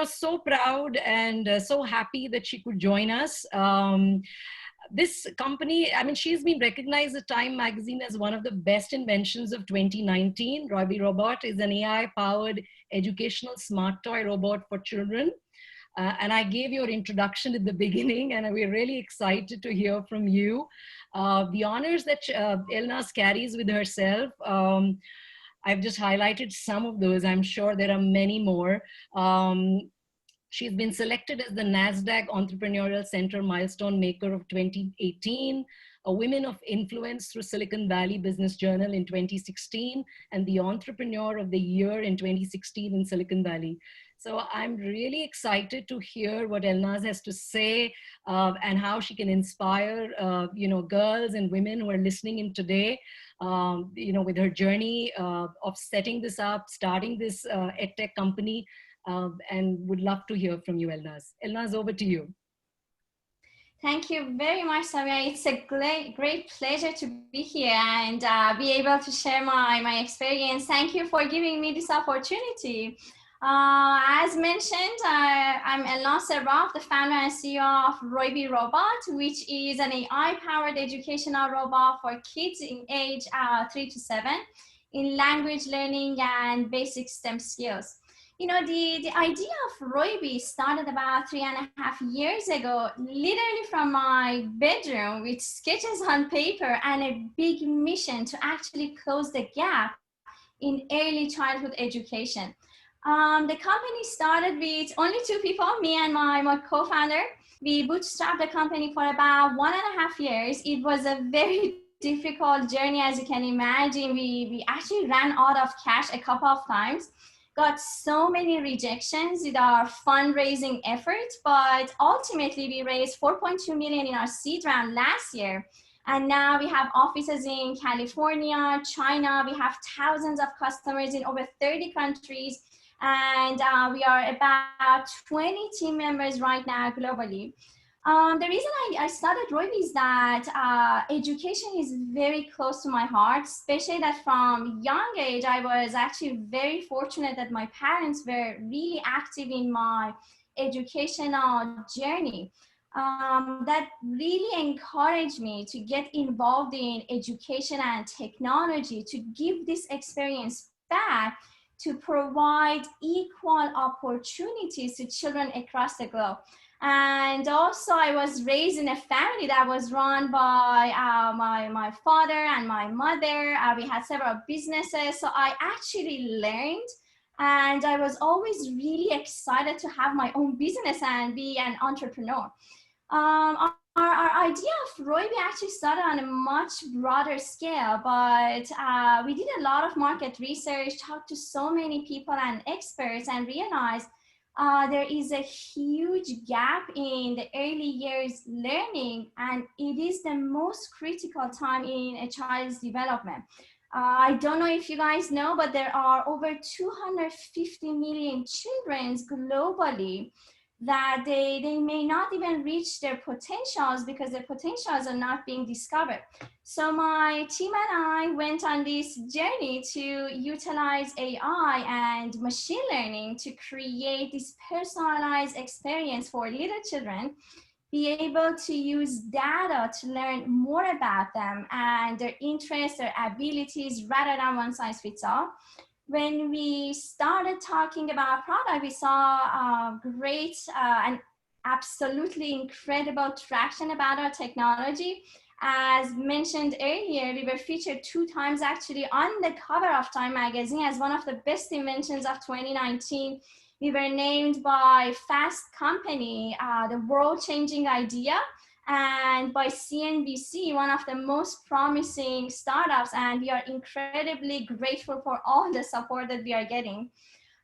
so proud and so happy that she could join us. This company, I mean, she's been recognized at Time Magazine as one of the best inventions of 2019. Robi Robot is an AI-powered educational smart toy robot for children. And I gave your introduction at the beginning, and we're really excited to hear from you. The honors that Elnaz carries with herself, I've just highlighted some of those. I'm sure there are many more. She's been selected as the NASDAQ Entrepreneurial Center Milestone Maker of 2018, a Women of Influence through Silicon Valley Business Journal in 2016, and the Entrepreneur of the Year in 2016 in Silicon Valley. So I'm really excited to hear what Elnaz has to say and how she can inspire, girls and women who are listening in today, with her journey of setting this up, starting this EdTech company. And would love to hear from you, Elnaz. Elnaz, over to you. Thank you very much, Soumya. It's a great pleasure to be here and be able to share my experience. Thank you for giving me this opportunity. As mentioned, I'm Elnaz Serraf, the founder and CEO of WiBD Robot, which is an AI-powered educational robot for kids in age 3 to 7 in language learning and basic STEM skills. You know, the idea of WiBD started about 3.5 years ago, literally from my bedroom with sketches on paper and a big mission to actually close the gap in early childhood education. The company started with only 2 people, me and my co-founder. We bootstrapped the company for about 1.5 years. It was a very difficult journey, as you can imagine. We actually ran out of cash a couple of times. Got so many rejections with our fundraising efforts, but ultimately we raised 4.2 million in our seed round last year. And now we have offices in California, China. We have thousands of customers in over 30 countries. And we are about 20 team members right now globally. The reason I started WiBD is that education is very close to my heart, especially that from young age, I was actually very fortunate that my parents were really active in my educational journey. That really encouraged me to get involved in education and technology, to give this experience back, to provide equal opportunities to children across the globe. And also I was raised in a family that was run by my father and my mother. We had several businesses. So I actually learned, and I was always really excited to have my own business and be an entrepreneur. Our idea of WiBD actually started on a much broader scale, but we did a lot of market research, talked to so many people and experts, and realized there is a huge gap in the early years learning, and it is the most critical time in a child's development. I don't know if you guys know, but there are over 250 million children globally that they may not even reach their potentials because their potentials are not being discovered. So my team and I went on this journey to utilize AI and machine learning to create this personalized experience for little children, be able to use data to learn more about them and their interests, their abilities, rather than one size fits all. When we started talking about product, we saw great and absolutely incredible traction about our technology. As mentioned earlier, we were featured 2 times actually on the cover of Time magazine as one of the best inventions of 2019. We were named by Fast Company, the world-changing idea, and by CNBC, one of the most promising startups, and we are incredibly grateful for all the support that we are getting.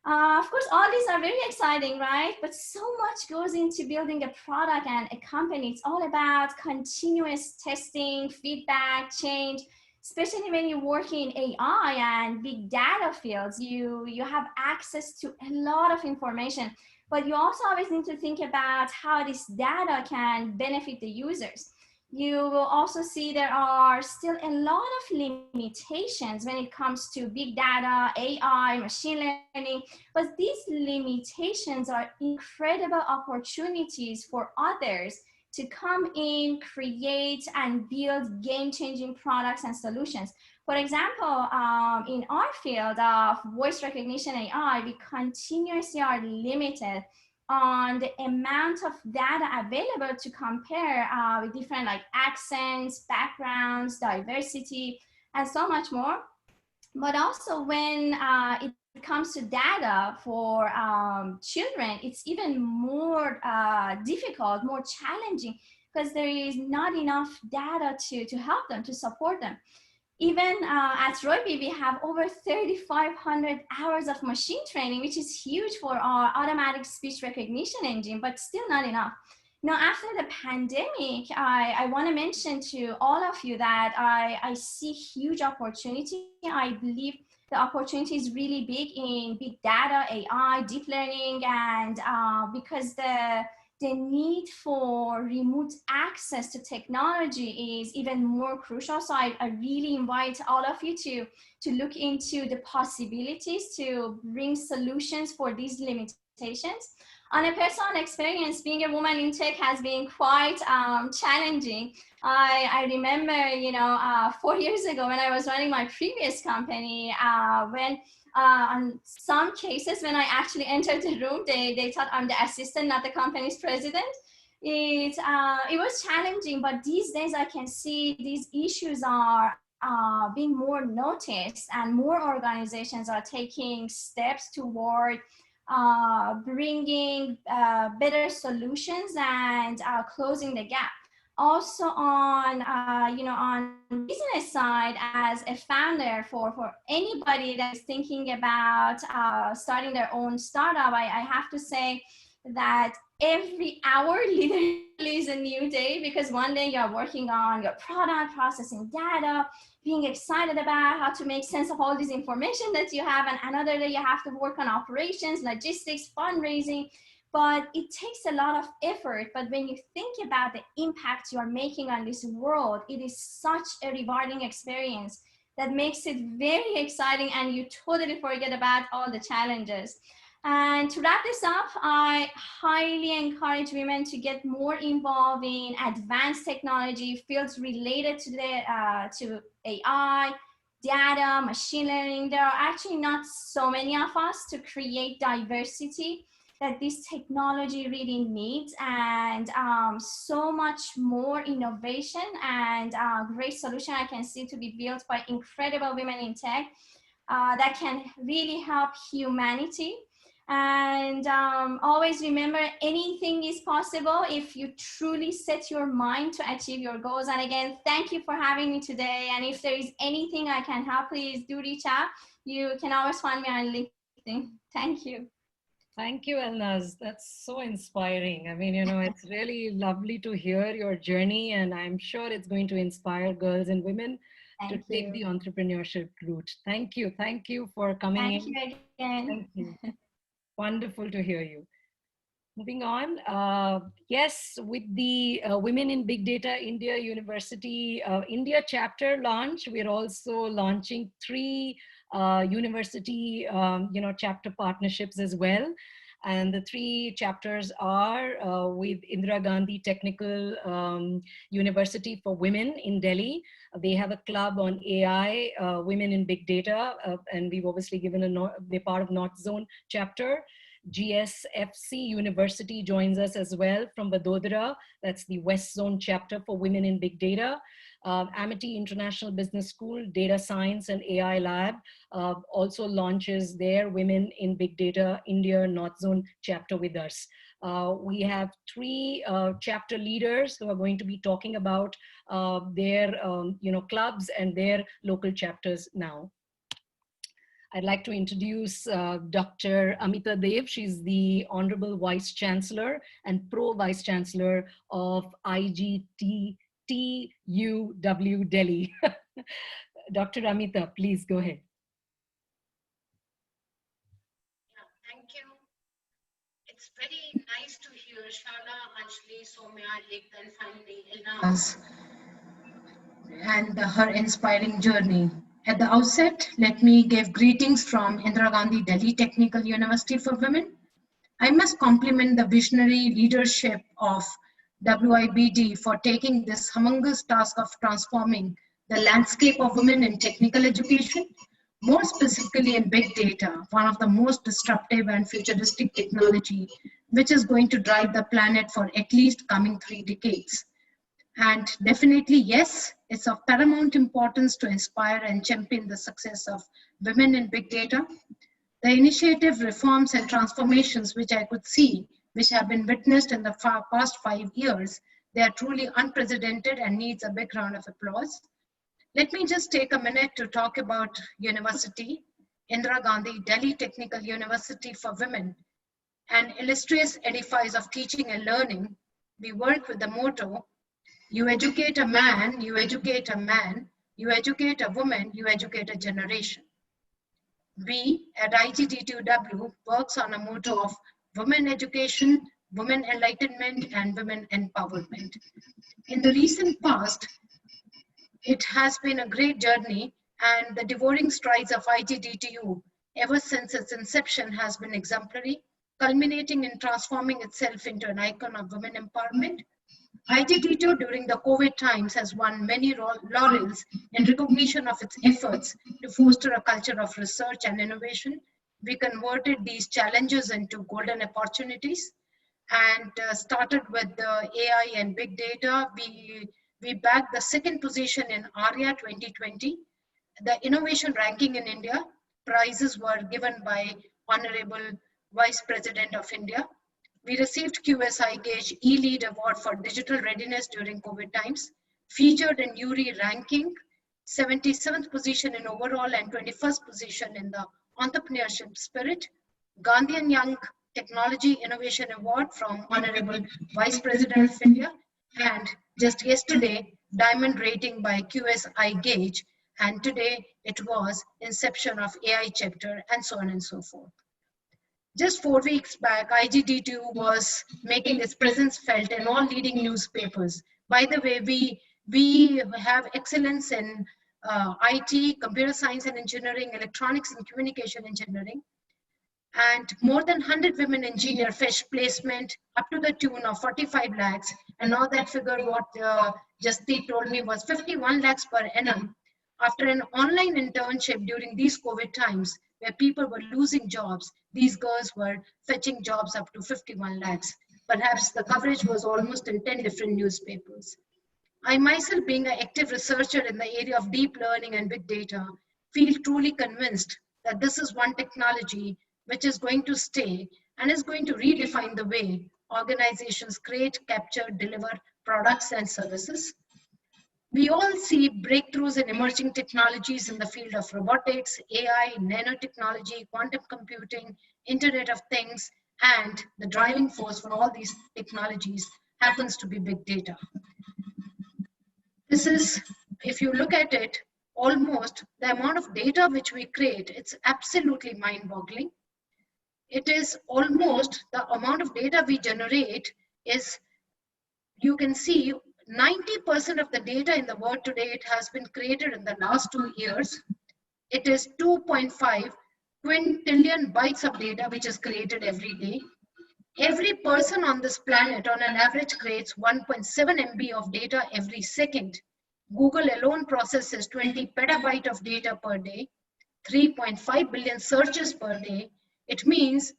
Of course, all these are very exciting, right? But so much goes into building a product and a company. It's all about continuous testing, feedback, change, especially when you work in AI and big data fields. You have access to a lot of information, but you also always need to think about how this data can benefit the users. You will also see there are still a lot of limitations when it comes to big data, AI, machine learning, but these limitations are incredible opportunities for others to come in, create, and build game-changing products and solutions. For example, in our field of voice recognition AI, we continuously are limited on the amount of data available to compare with different like accents, backgrounds, diversity, and so much more. But also when it comes to data for children, it's even more difficult, more challenging, because there is not enough data to help them, to support them. Even at WiBD, we have over 3,500 hours of machine training, which is huge for our automatic speech recognition engine, but still not enough. Now, after the pandemic, I want to mention to all of you that I see huge opportunity. I believe the opportunity is really big in big data, AI, deep learning, and because the need for remote access to technology is even more crucial. So I really invite all of you to look into the possibilities to bring solutions for these limitations. On a personal experience, being a woman in tech has been quite challenging. I remember, 4 years ago when I was running my previous company, when on some cases, when I actually entered the room, they thought I'm the assistant, not the company's president. It was challenging, but these days I can see these issues are being more noticed, and more organizations are taking steps toward bringing better solutions and closing the gap. Also on on business side, as a founder, for anybody that is thinking about starting their own startup, I have to say that every hour literally is a new day, because one day you're working on your product, processing data, being excited about how to make sense of all this information that you have, and another day you have to work on operations, logistics, fundraising. But it takes a lot of effort. But when you think about the impact you are making on this world, it is such a rewarding experience that makes it very exciting, and you totally forget about all the challenges. And to wrap this up, I highly encourage women to get more involved in advanced technology fields related to AI, data, machine learning. There are actually not so many of us to create diversity that this technology really needs, and so much more innovation and great solution I can see to be built by incredible women in tech that can really help humanity. And always remember, anything is possible if you truly set your mind to achieve your goals. And again, thank you for having me today. And if there is anything I can help, please do reach out. You can always find me on LinkedIn. Thank you. Thank you, Elnaz. That's so inspiring. I mean, you know, it's really lovely to hear your journey, and I'm sure it's going to inspire girls and women to take the entrepreneurship route. Thank you. Thank you for coming in. Thank you again. Thank you. Wonderful to hear you. Moving on, yes, with the Women in Big Data India University India chapter launch, we're also launching 3 university, chapter partnerships as well. And the 3 chapters are with Indira Gandhi Technical University for Women in Delhi. They have a club on AI, Women in Big Data, and we've obviously given they're part of North Zone chapter. GSFC University joins us as well from Vadodara. That's the West Zone chapter for Women in Big Data. Amity International Business School, Data Science and AI Lab also launches their Women in Big Data India North Zone chapter with us. We have 3 chapter leaders who are going to be talking about their clubs and their local chapters now. I'd like to introduce Dr. Amita Dev. She's the Honorable Vice Chancellor and Pro Vice Chancellor of IGTUW Delhi. Dr. Amita, please go ahead. Yeah, thank you. It's very nice to hear Shala, Anjali, Soumya, Lik, and finally Elnaz and her inspiring journey. At the outset, let me give greetings from Indira Gandhi Delhi Technical University for Women. I must compliment the visionary leadership of WiBD for taking this humongous task of transforming the landscape of women in technical education, more specifically in big data, one of the most disruptive and futuristic technology, which is going to drive the planet for at least coming 3 decades. And definitely, yes, it's of paramount importance to inspire and champion the success of women in big data. The initiative, reforms, and transformations which I could see, which have been witnessed in the past 5 years, they are truly unprecedented and needs a big round of applause. Let me just take a minute to talk about university, Indira Gandhi Delhi Technical University for Women, an illustrious edifice of teaching and learning. We work with the motto, you educate a man, you educate a man, you educate a woman, you educate a generation. We at IGTUW works on a motto of women education, women enlightenment, and women empowerment. In the recent past, it has been a great journey, and the devouring strides of IGTU ever since its inception has been exemplary, culminating in transforming itself into an icon of women empowerment. IGTU during the COVID times has won many laurels in recognition of its efforts to foster a culture of research and innovation. We converted these challenges into golden opportunities and started with the AI and big data. We bagged the 2nd position in ARIA 2020. The innovation ranking in India, prizes were given by Honorable Vice President of India. We received QSI Gauge E-Lead Award for Digital Readiness during COVID times, featured in URI ranking, 77th position in overall and 21st position in the entrepreneurship spirit, Gandhian Young Technology Innovation Award from Honorable Vice President of India, and just yesterday, Diamond rating by QSI Gauge, and today it was inception of AI chapter and so on and so forth. Just 4 weeks back, IGTU was making its presence felt in all leading newspapers. By the way, we have excellence in IT, computer science and engineering, electronics and communication engineering, and more than 100 women engineer fetch placement up to the tune of 45 lakhs. And now that figure, what Jasdeep told me, was 51 lakhs per annum. After an online internship during these COVID times, where people were losing jobs, these girls were fetching jobs up to 51 lakhs. Perhaps the coverage was almost in 10 different newspapers. I myself, being an active researcher in the area of deep learning and big data, feel truly convinced that this is one technology which is going to stay and is going to redefine the way organizations create, capture, deliver products and services. We all see breakthroughs in emerging technologies in the field of robotics, AI, nanotechnology, quantum computing, Internet of Things, and the driving force for all these technologies happens to be big data. This is, if you look at it, almost the amount of data which we create, it's absolutely mind-boggling. It is almost the amount of data we generate is, you can see 90% of the data in the world today, it has been created in the last 2 years. It is 2.5 quintillion bytes of data which is created every day. Every person on this planet on an average creates 1.7 MB of data every second. Google alone processes 20 petabyte of data per day, 3.5 billion searches per day. It means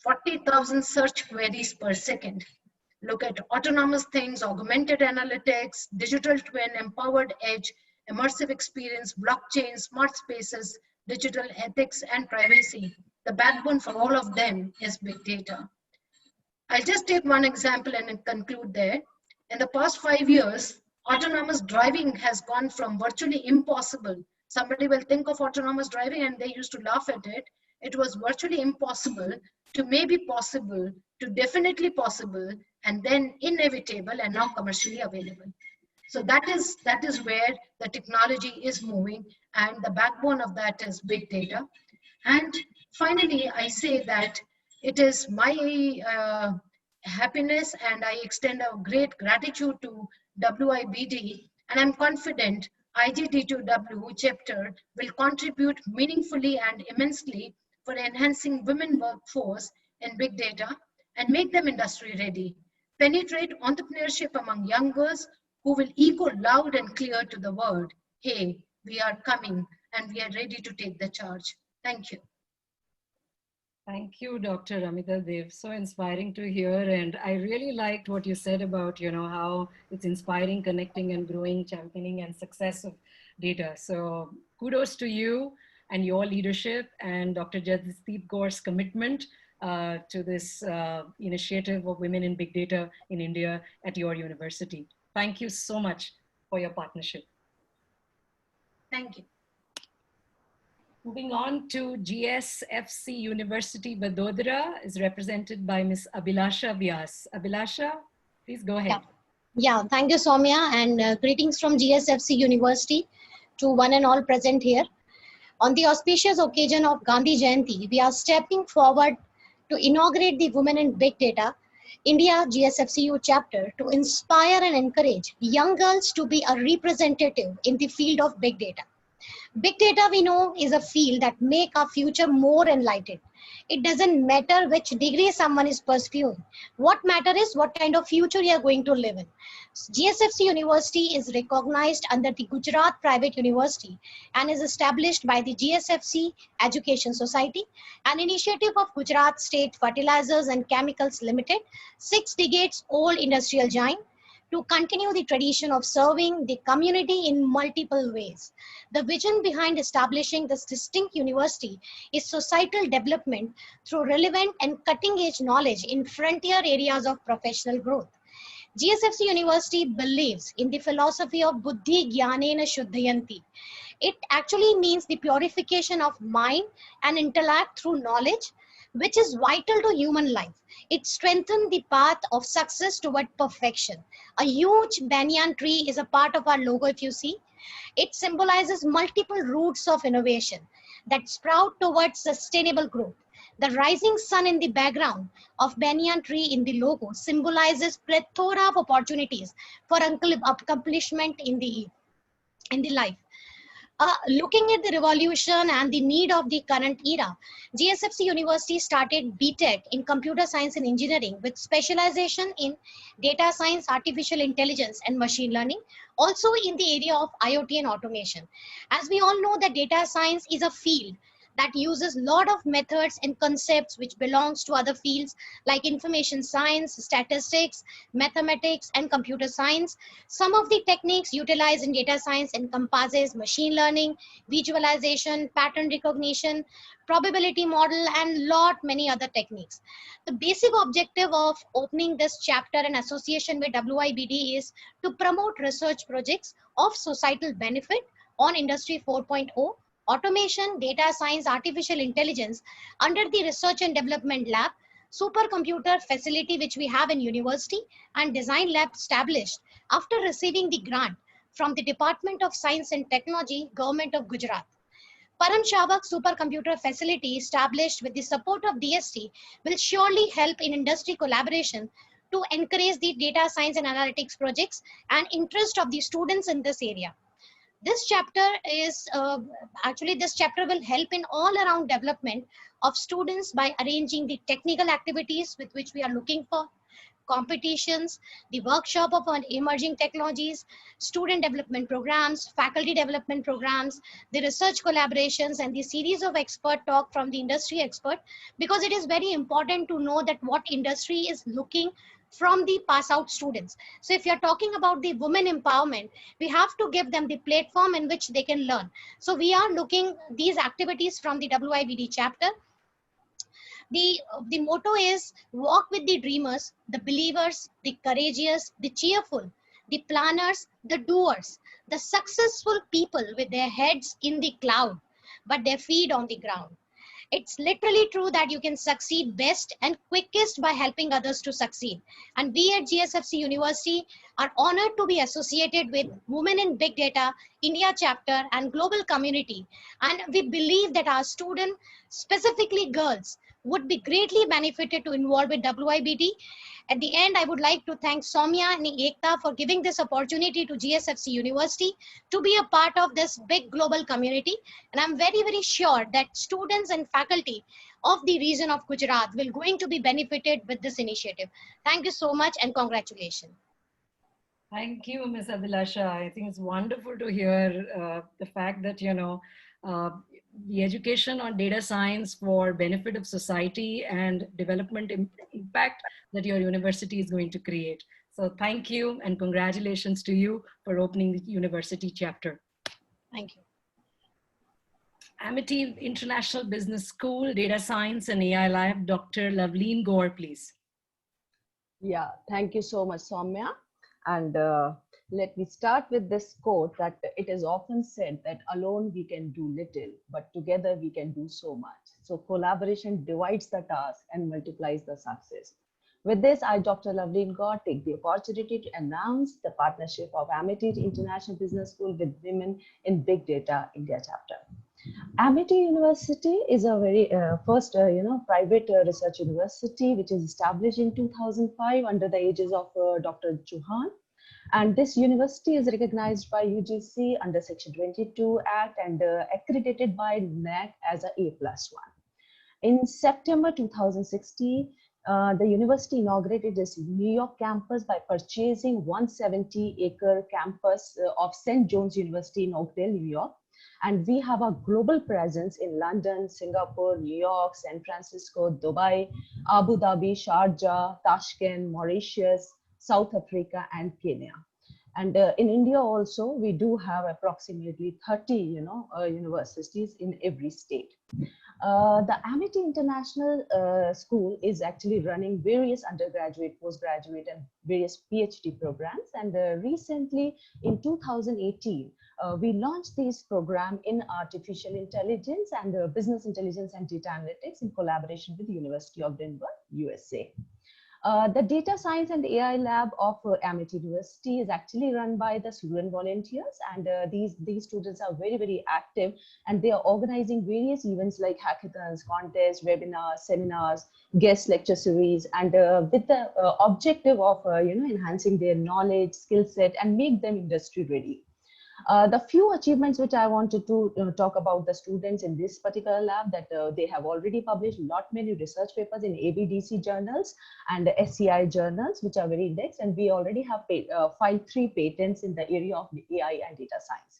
40,000 search queries per second. Look at autonomous things, augmented analytics, digital twin, empowered edge, immersive experience, blockchain, smart spaces, digital ethics, and privacy. The backbone for all of them is big data. I'll just take one example and conclude there. In the past 5 years, autonomous driving has gone from virtually impossible. Somebody will think of autonomous driving and they used to laugh at it. It was virtually impossible to maybe possible to definitely possible and then inevitable and now commercially available. So that is where the technology is moving, and the backbone of that is big data. And finally, I say that it is my happiness, and I extend a great gratitude to WiBD, and I'm confident IGD2W chapter will contribute meaningfully and immensely for enhancing women workforce in big data and make them industry ready. Penetrate entrepreneurship among young girls who will echo loud and clear to the world, hey, we are coming and we are ready to take the charge. Thank you. Thank you, Dr. Amita Dev. So inspiring to hear. And I really liked what you said about, how it's inspiring, connecting and growing, championing and success of data. So kudos to you and your leadership and Dr. Jasdeep Kaur's commitment to this initiative of women in big data in India at your university. Thank you so much for your partnership. Thank you. Moving on to GSFC University Vadodara is represented by Ms. Abhilasha Vyas. Abhilasha, please go ahead. Yeah, thank you, Soumya, and greetings from GSFC University to one and all present here. On the auspicious occasion of Gandhi Jayanti, we are stepping forward to inaugurate the Women in Big Data India GSFCU chapter to inspire and encourage young girls to be a representative in the field of big data. Big data, we know, is a field that make our future more enlightened. It doesn't matter which degree someone is pursuing. What matters is what kind of future you are going to live in. GSFC University is recognized under the Gujarat Private University and is established by the GSFC Education Society, an initiative of Gujarat State Fertilizers and Chemicals Limited, 6 decades old industrial giant, to continue the tradition of serving the community in multiple ways. The vision behind establishing this distinct university is societal development through relevant and cutting-edge knowledge in frontier areas of professional growth. GSFC University believes in the philosophy of Buddhi Jnanena Shuddhayanti. It actually means the purification of mind and intellect through knowledge, which is vital to human life. It strengthens the path of success toward perfection. A huge banyan tree is a part of our logo, if you see. It symbolizes multiple roots of innovation that sprout towards sustainable growth. The rising sun in the background of banyan tree in the logo symbolizes plethora of opportunities for accomplishment in the life. Looking at the revolution and the need of the current era, GSFC University started BTech in Computer Science and Engineering with specialization in data science, artificial intelligence, and machine learning, also in the area of IoT and automation. As we all know that data science is a field that uses lot of methods and concepts which belongs to other fields like information science, statistics, mathematics, and computer science. Some of the techniques utilized in data science encompasses machine learning, visualization, pattern recognition, probability model, and lot many other techniques. The basic objective of opening this chapter in association with WIBD is to promote research projects of societal benefit on Industry 4.0, automation, data science, artificial intelligence under the Research and Development Lab, supercomputer facility which we have in university, and design lab established after receiving the grant from the Department of Science and Technology, Government of Gujarat. Param Shavak supercomputer facility established with the support of DST will surely help in industry collaboration to encourage the data science and analytics projects and interest of the students in this area. This chapter is this chapter will help in all around development of students by arranging the technical activities with which we are looking for, competitions, the workshop of emerging technologies, student development programs, faculty development programs, the research collaborations, and the series of expert talk from the industry expert, because it is very important to know that what industry is looking from the pass out students. So if you're talking about the women empowerment, we have to give them the platform in which they can learn. So we are looking these activities from the WIBD chapter. The motto is walk with the dreamers, the believers, the courageous, the cheerful, the planners, the doers, the successful people with their heads in the cloud, but their feet on the ground. It's literally true that you can succeed best and quickest by helping others to succeed. And we at GSFC University are honored to be associated with Women in Big Data, India chapter, and global community. And we believe that our students, specifically girls, would be greatly benefited to involve with WIBD. At the end, I would like to thank Soumya and Ekta for giving this opportunity to GSFC University to be a part of this big global community. And I'm very, very sure that students and faculty of the region of Gujarat will going to be benefited with this initiative. Thank you so much and congratulations. Thank you, Ms. Abhilasha. I think it's wonderful to hear the fact that, the education on data science for benefit of society and development impact that your university is going to create. So thank you and congratulations to you for opening the university chapter. Thank you. Amity International Business School, Data Science and AI Lab, Dr. Loveleen Gore, please. Yeah, thank you so much, Soumya. And let me start with this quote that it is often said that alone we can do little, but together we can do so much. So collaboration divides the task and multiplies the success. With this, I, Dr. Loveleen Gore, take the opportunity to announce the partnership of Amity International Business School with Women in Big Data India chapter. Amity University is a very first, private research university, which is established in 2005 under the aegis of Dr. Chauhan. And this university is recognized by UGC under Section 22 Act and accredited by NAC as a A+1. In September 2016, the university inaugurated its New York campus by purchasing 170-acre campus of St. John's University in Oakdale, New York. And we have a global presence in London, Singapore, New York, San Francisco, Dubai, Abu Dhabi, Sharjah, Tashkent, Mauritius, South Africa, and Kenya. And in India also, we do have approximately 30, universities in every state. The Amity International School is actually running various undergraduate, postgraduate, and various PhD programs. And recently, in 2018, we launched this program in artificial intelligence and business intelligence and data analytics in collaboration with the University of Denver, USA. The data science and AI lab of Amity University is actually run by the student volunteers, and these students are very, very active, and they are organizing various events like hackathons, contests, webinars, seminars, guest lecture series, and with the objective of enhancing their knowledge, skill set, and make them industry ready. The few achievements which I wanted to talk about the students in this particular lab, that they have already published many research papers in ABDC journals and SCI journals, which are very indexed, and we already have filed 3 patents in the area of AI and data science.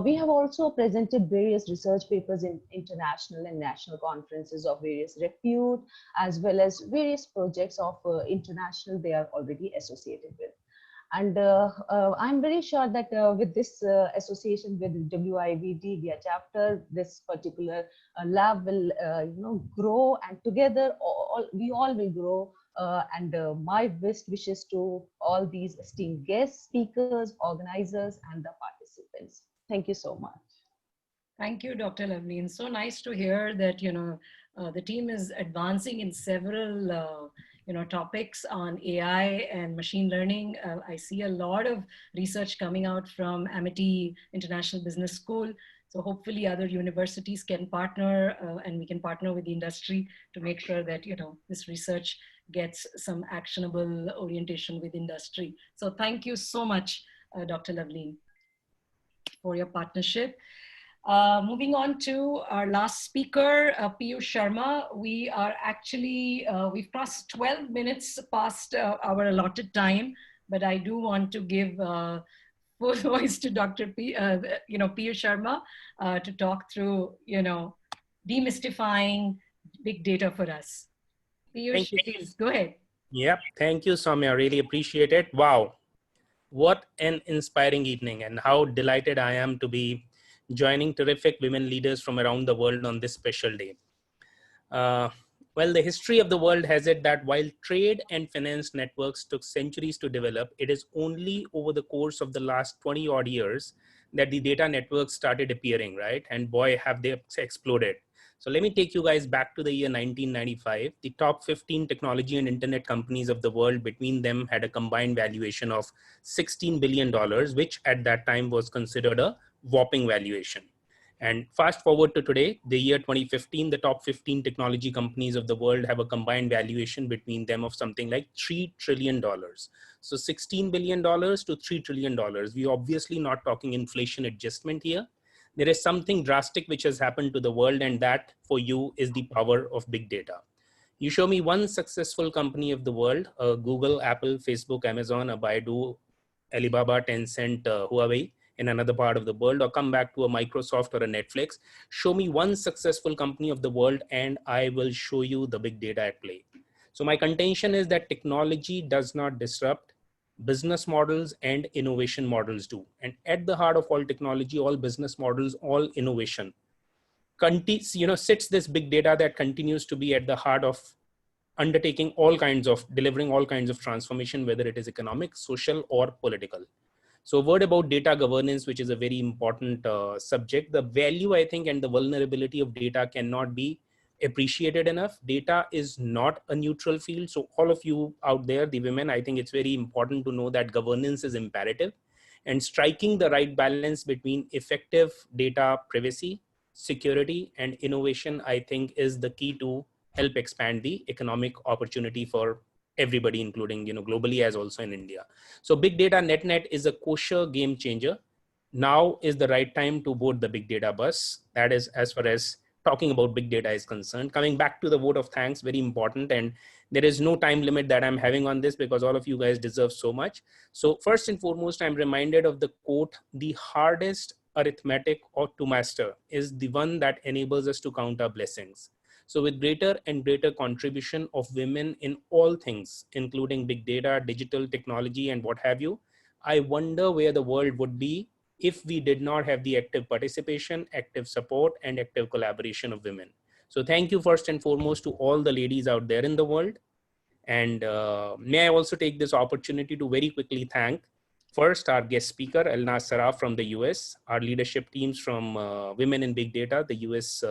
We have also presented various research papers in international and national conferences of various repute, as well as various projects of international they are already associated with. And I'm very sure that with this association with WiBD via chapter, this particular lab will grow, and together we all will grow. And my best wishes to all these esteemed guests, speakers, organizers, and the participants. Thank you so much. Thank you, Dr. Loveleen. So nice to hear that, the team is advancing in several, topics on AI and machine learning. I see a lot of research coming out from Amity International Business School. So hopefully other universities can partner and we can partner with the industry to make sure that, this research gets some actionable orientation with industry. So thank you so much, Dr. Loveleen, for your partnership. Moving on to our last speaker, Piyush Sharma. We are actually, we've crossed 12 minutes past our allotted time, but I do want to give full voice to Dr. Piyush Sharma to talk through, demystifying big data for us. Piyush, please go ahead. Yeah, thank you, Soumya. Really appreciate it. Wow, what an inspiring evening, and how delighted I am to be joining terrific women leaders from around the world on this special day. Well, the history of the world has it that while trade and finance networks took centuries to develop, it is only over the course of the last 20 odd years that the data networks started appearing, right? And boy, have they exploded. So let me take you guys back to the year 1995. The top 15 technology and internet companies of the world, between them, had a combined valuation of $16 billion, which at that time was considered a whopping valuation. And fast forward to today, the year 2015, the top 15 technology companies of the world have a combined valuation between them of something like $3 trillion. So $16 billion to $3 trillion. We're obviously not talking inflation adjustment here. There is something drastic which has happened to the world, and that for you is the power of big data. You show me one successful company of the world, Google, Apple, Facebook, Amazon, Baidu, Alibaba, Tencent, Huawei, in another part of the world, or come back to a Microsoft or a Netflix. Show me one successful company of the world and I will show you the big data at play. So my contention is that technology does not disrupt, business models and innovation models do. And at the heart of all technology, all business models, all innovation, sits this big data that continues to be at the heart of undertaking all kinds of, delivering all kinds of transformation, whether it is economic, social, or political. So a word about data governance, which is a very important subject. The value, I think, and the vulnerability of data cannot be appreciated enough. Data is not a neutral field. So all of you out there, the women, I think it's very important to know that governance is imperative, and striking the right balance between effective data privacy, security, and innovation, I think, is the key to help expand the economic opportunity for everybody, including, globally as also in India. So big data net is a kosher game changer. Now is the right time to board the big data bus. That is as far as talking about big data is concerned. Coming back to the vote of thanks, very important. And there is no time limit that I'm having on this because all of you guys deserve so much. So first and foremost, I'm reminded of the quote, the hardest arithmetic or to master is the one that enables us to count our blessings. So with greater and greater contribution of women in all things, including big data, digital technology, and what have you, I wonder where the world would be if we did not have the active participation, active support, and active collaboration of women. So thank you first and foremost to all the ladies out there in the world. And may I also take this opportunity to very quickly thank first our guest speaker, Elnaz Saraf from the US, our leadership teams from Women in Big Data, the US,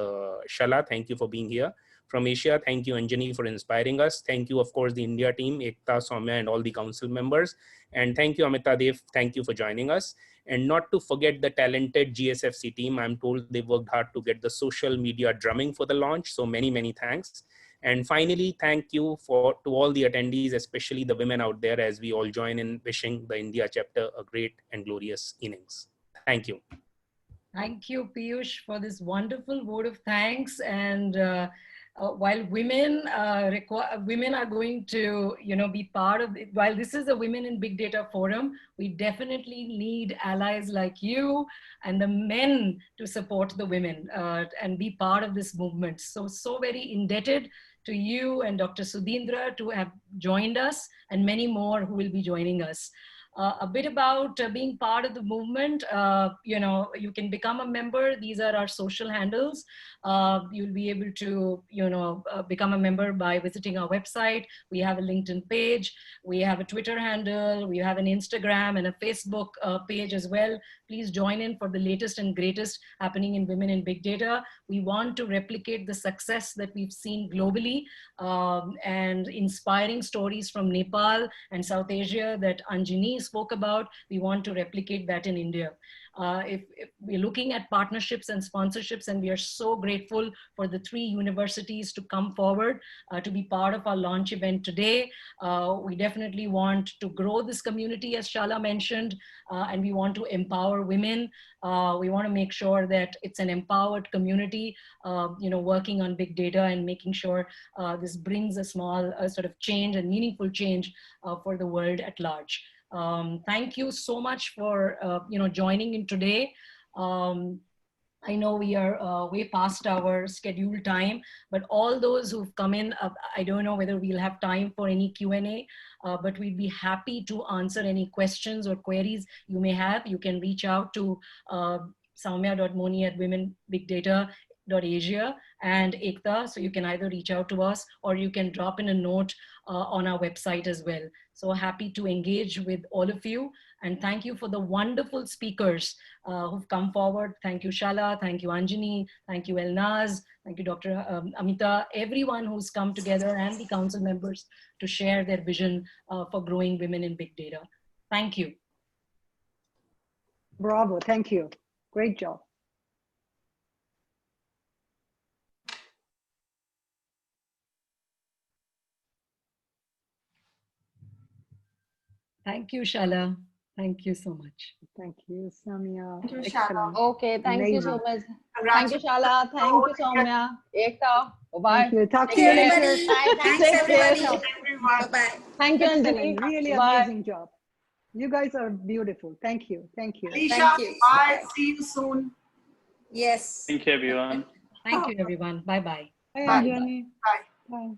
Shala, thank you for being here. From Asia, thank you, Anjani, for inspiring us. Thank you, of course, the India team, Ekta, Soumya, and all the council members. And thank you, Amita Dev, thank you for joining us. And not to forget the talented GSFC team. I'm told they worked hard to get the social media drumming for the launch. So many, many thanks. And finally, thank you to all the attendees, especially the women out there, as we all join in wishing the India chapter a great and glorious innings. Thank you. Thank you, Piyush, for this wonderful vote of thanks. And while women women are going to be part of it, while this is a Women in Big Data Forum, we definitely need allies like you and the men to support the women and be part of this movement. So very indebted to you and Dr. Sudhindra to have joined us, and many more who will be joining us. A bit about being part of the movement. You can become a member. These are our social handles. You'll be able to, become a member by visiting our website. We have a LinkedIn page. We have a Twitter handle. We have an Instagram and a Facebook page as well. Please join in for the latest and greatest happening in women in big data. We want to replicate the success that we've seen globally and inspiring stories from Nepal and South Asia that Anjani spoke about. We want to replicate that in India. If we're looking at partnerships and sponsorships, and we are so grateful for the 3 universities to come forward to be part of our launch event today. We definitely want to grow this community, as Shala mentioned, and we want to empower women. We want to make sure that it's an empowered community, working on big data and making sure this brings a small sort of change and meaningful change for the world at large. Thank you so much for joining in today. I know we are way past our scheduled time, but all those who've come in, I don't know whether we'll have time for any Q&A, but we'd be happy to answer any questions or queries you may have. You can reach out to soumya.moni@womenbigdata.asia and Ekta. So you can either reach out to us or you can drop in a note on our website as well. So happy to engage with all of you. And thank you for the wonderful speakers who've come forward. Thank you, Shala. Thank you, Anjani. Thank you, Elnaz. Thank you, Dr. Amita. Everyone who's come together and the council members to share their vision for growing women in big data. Thank you. Bravo, thank you. Great job. Thank you, Shala. Thank you so much. Thank you, Soumya. Thank you, Excellent. Okay, thank you so Amazing. much. Thank you, Shala. Thank you, Soumya. Ekta. Bye. Thank you. Talk to Take you care. later. Bye. Thanks, Take care. everybody. Bye-bye. Thank you, Excellent. Anjali. Really Bye. amazing job. You guys are beautiful. Thank you. Thank you. Thank you. Bye. See you soon. Yes. Thank you, everyone. Thank you, everyone. Bye-bye. Bye, Bye. Anjani. Bye. Bye.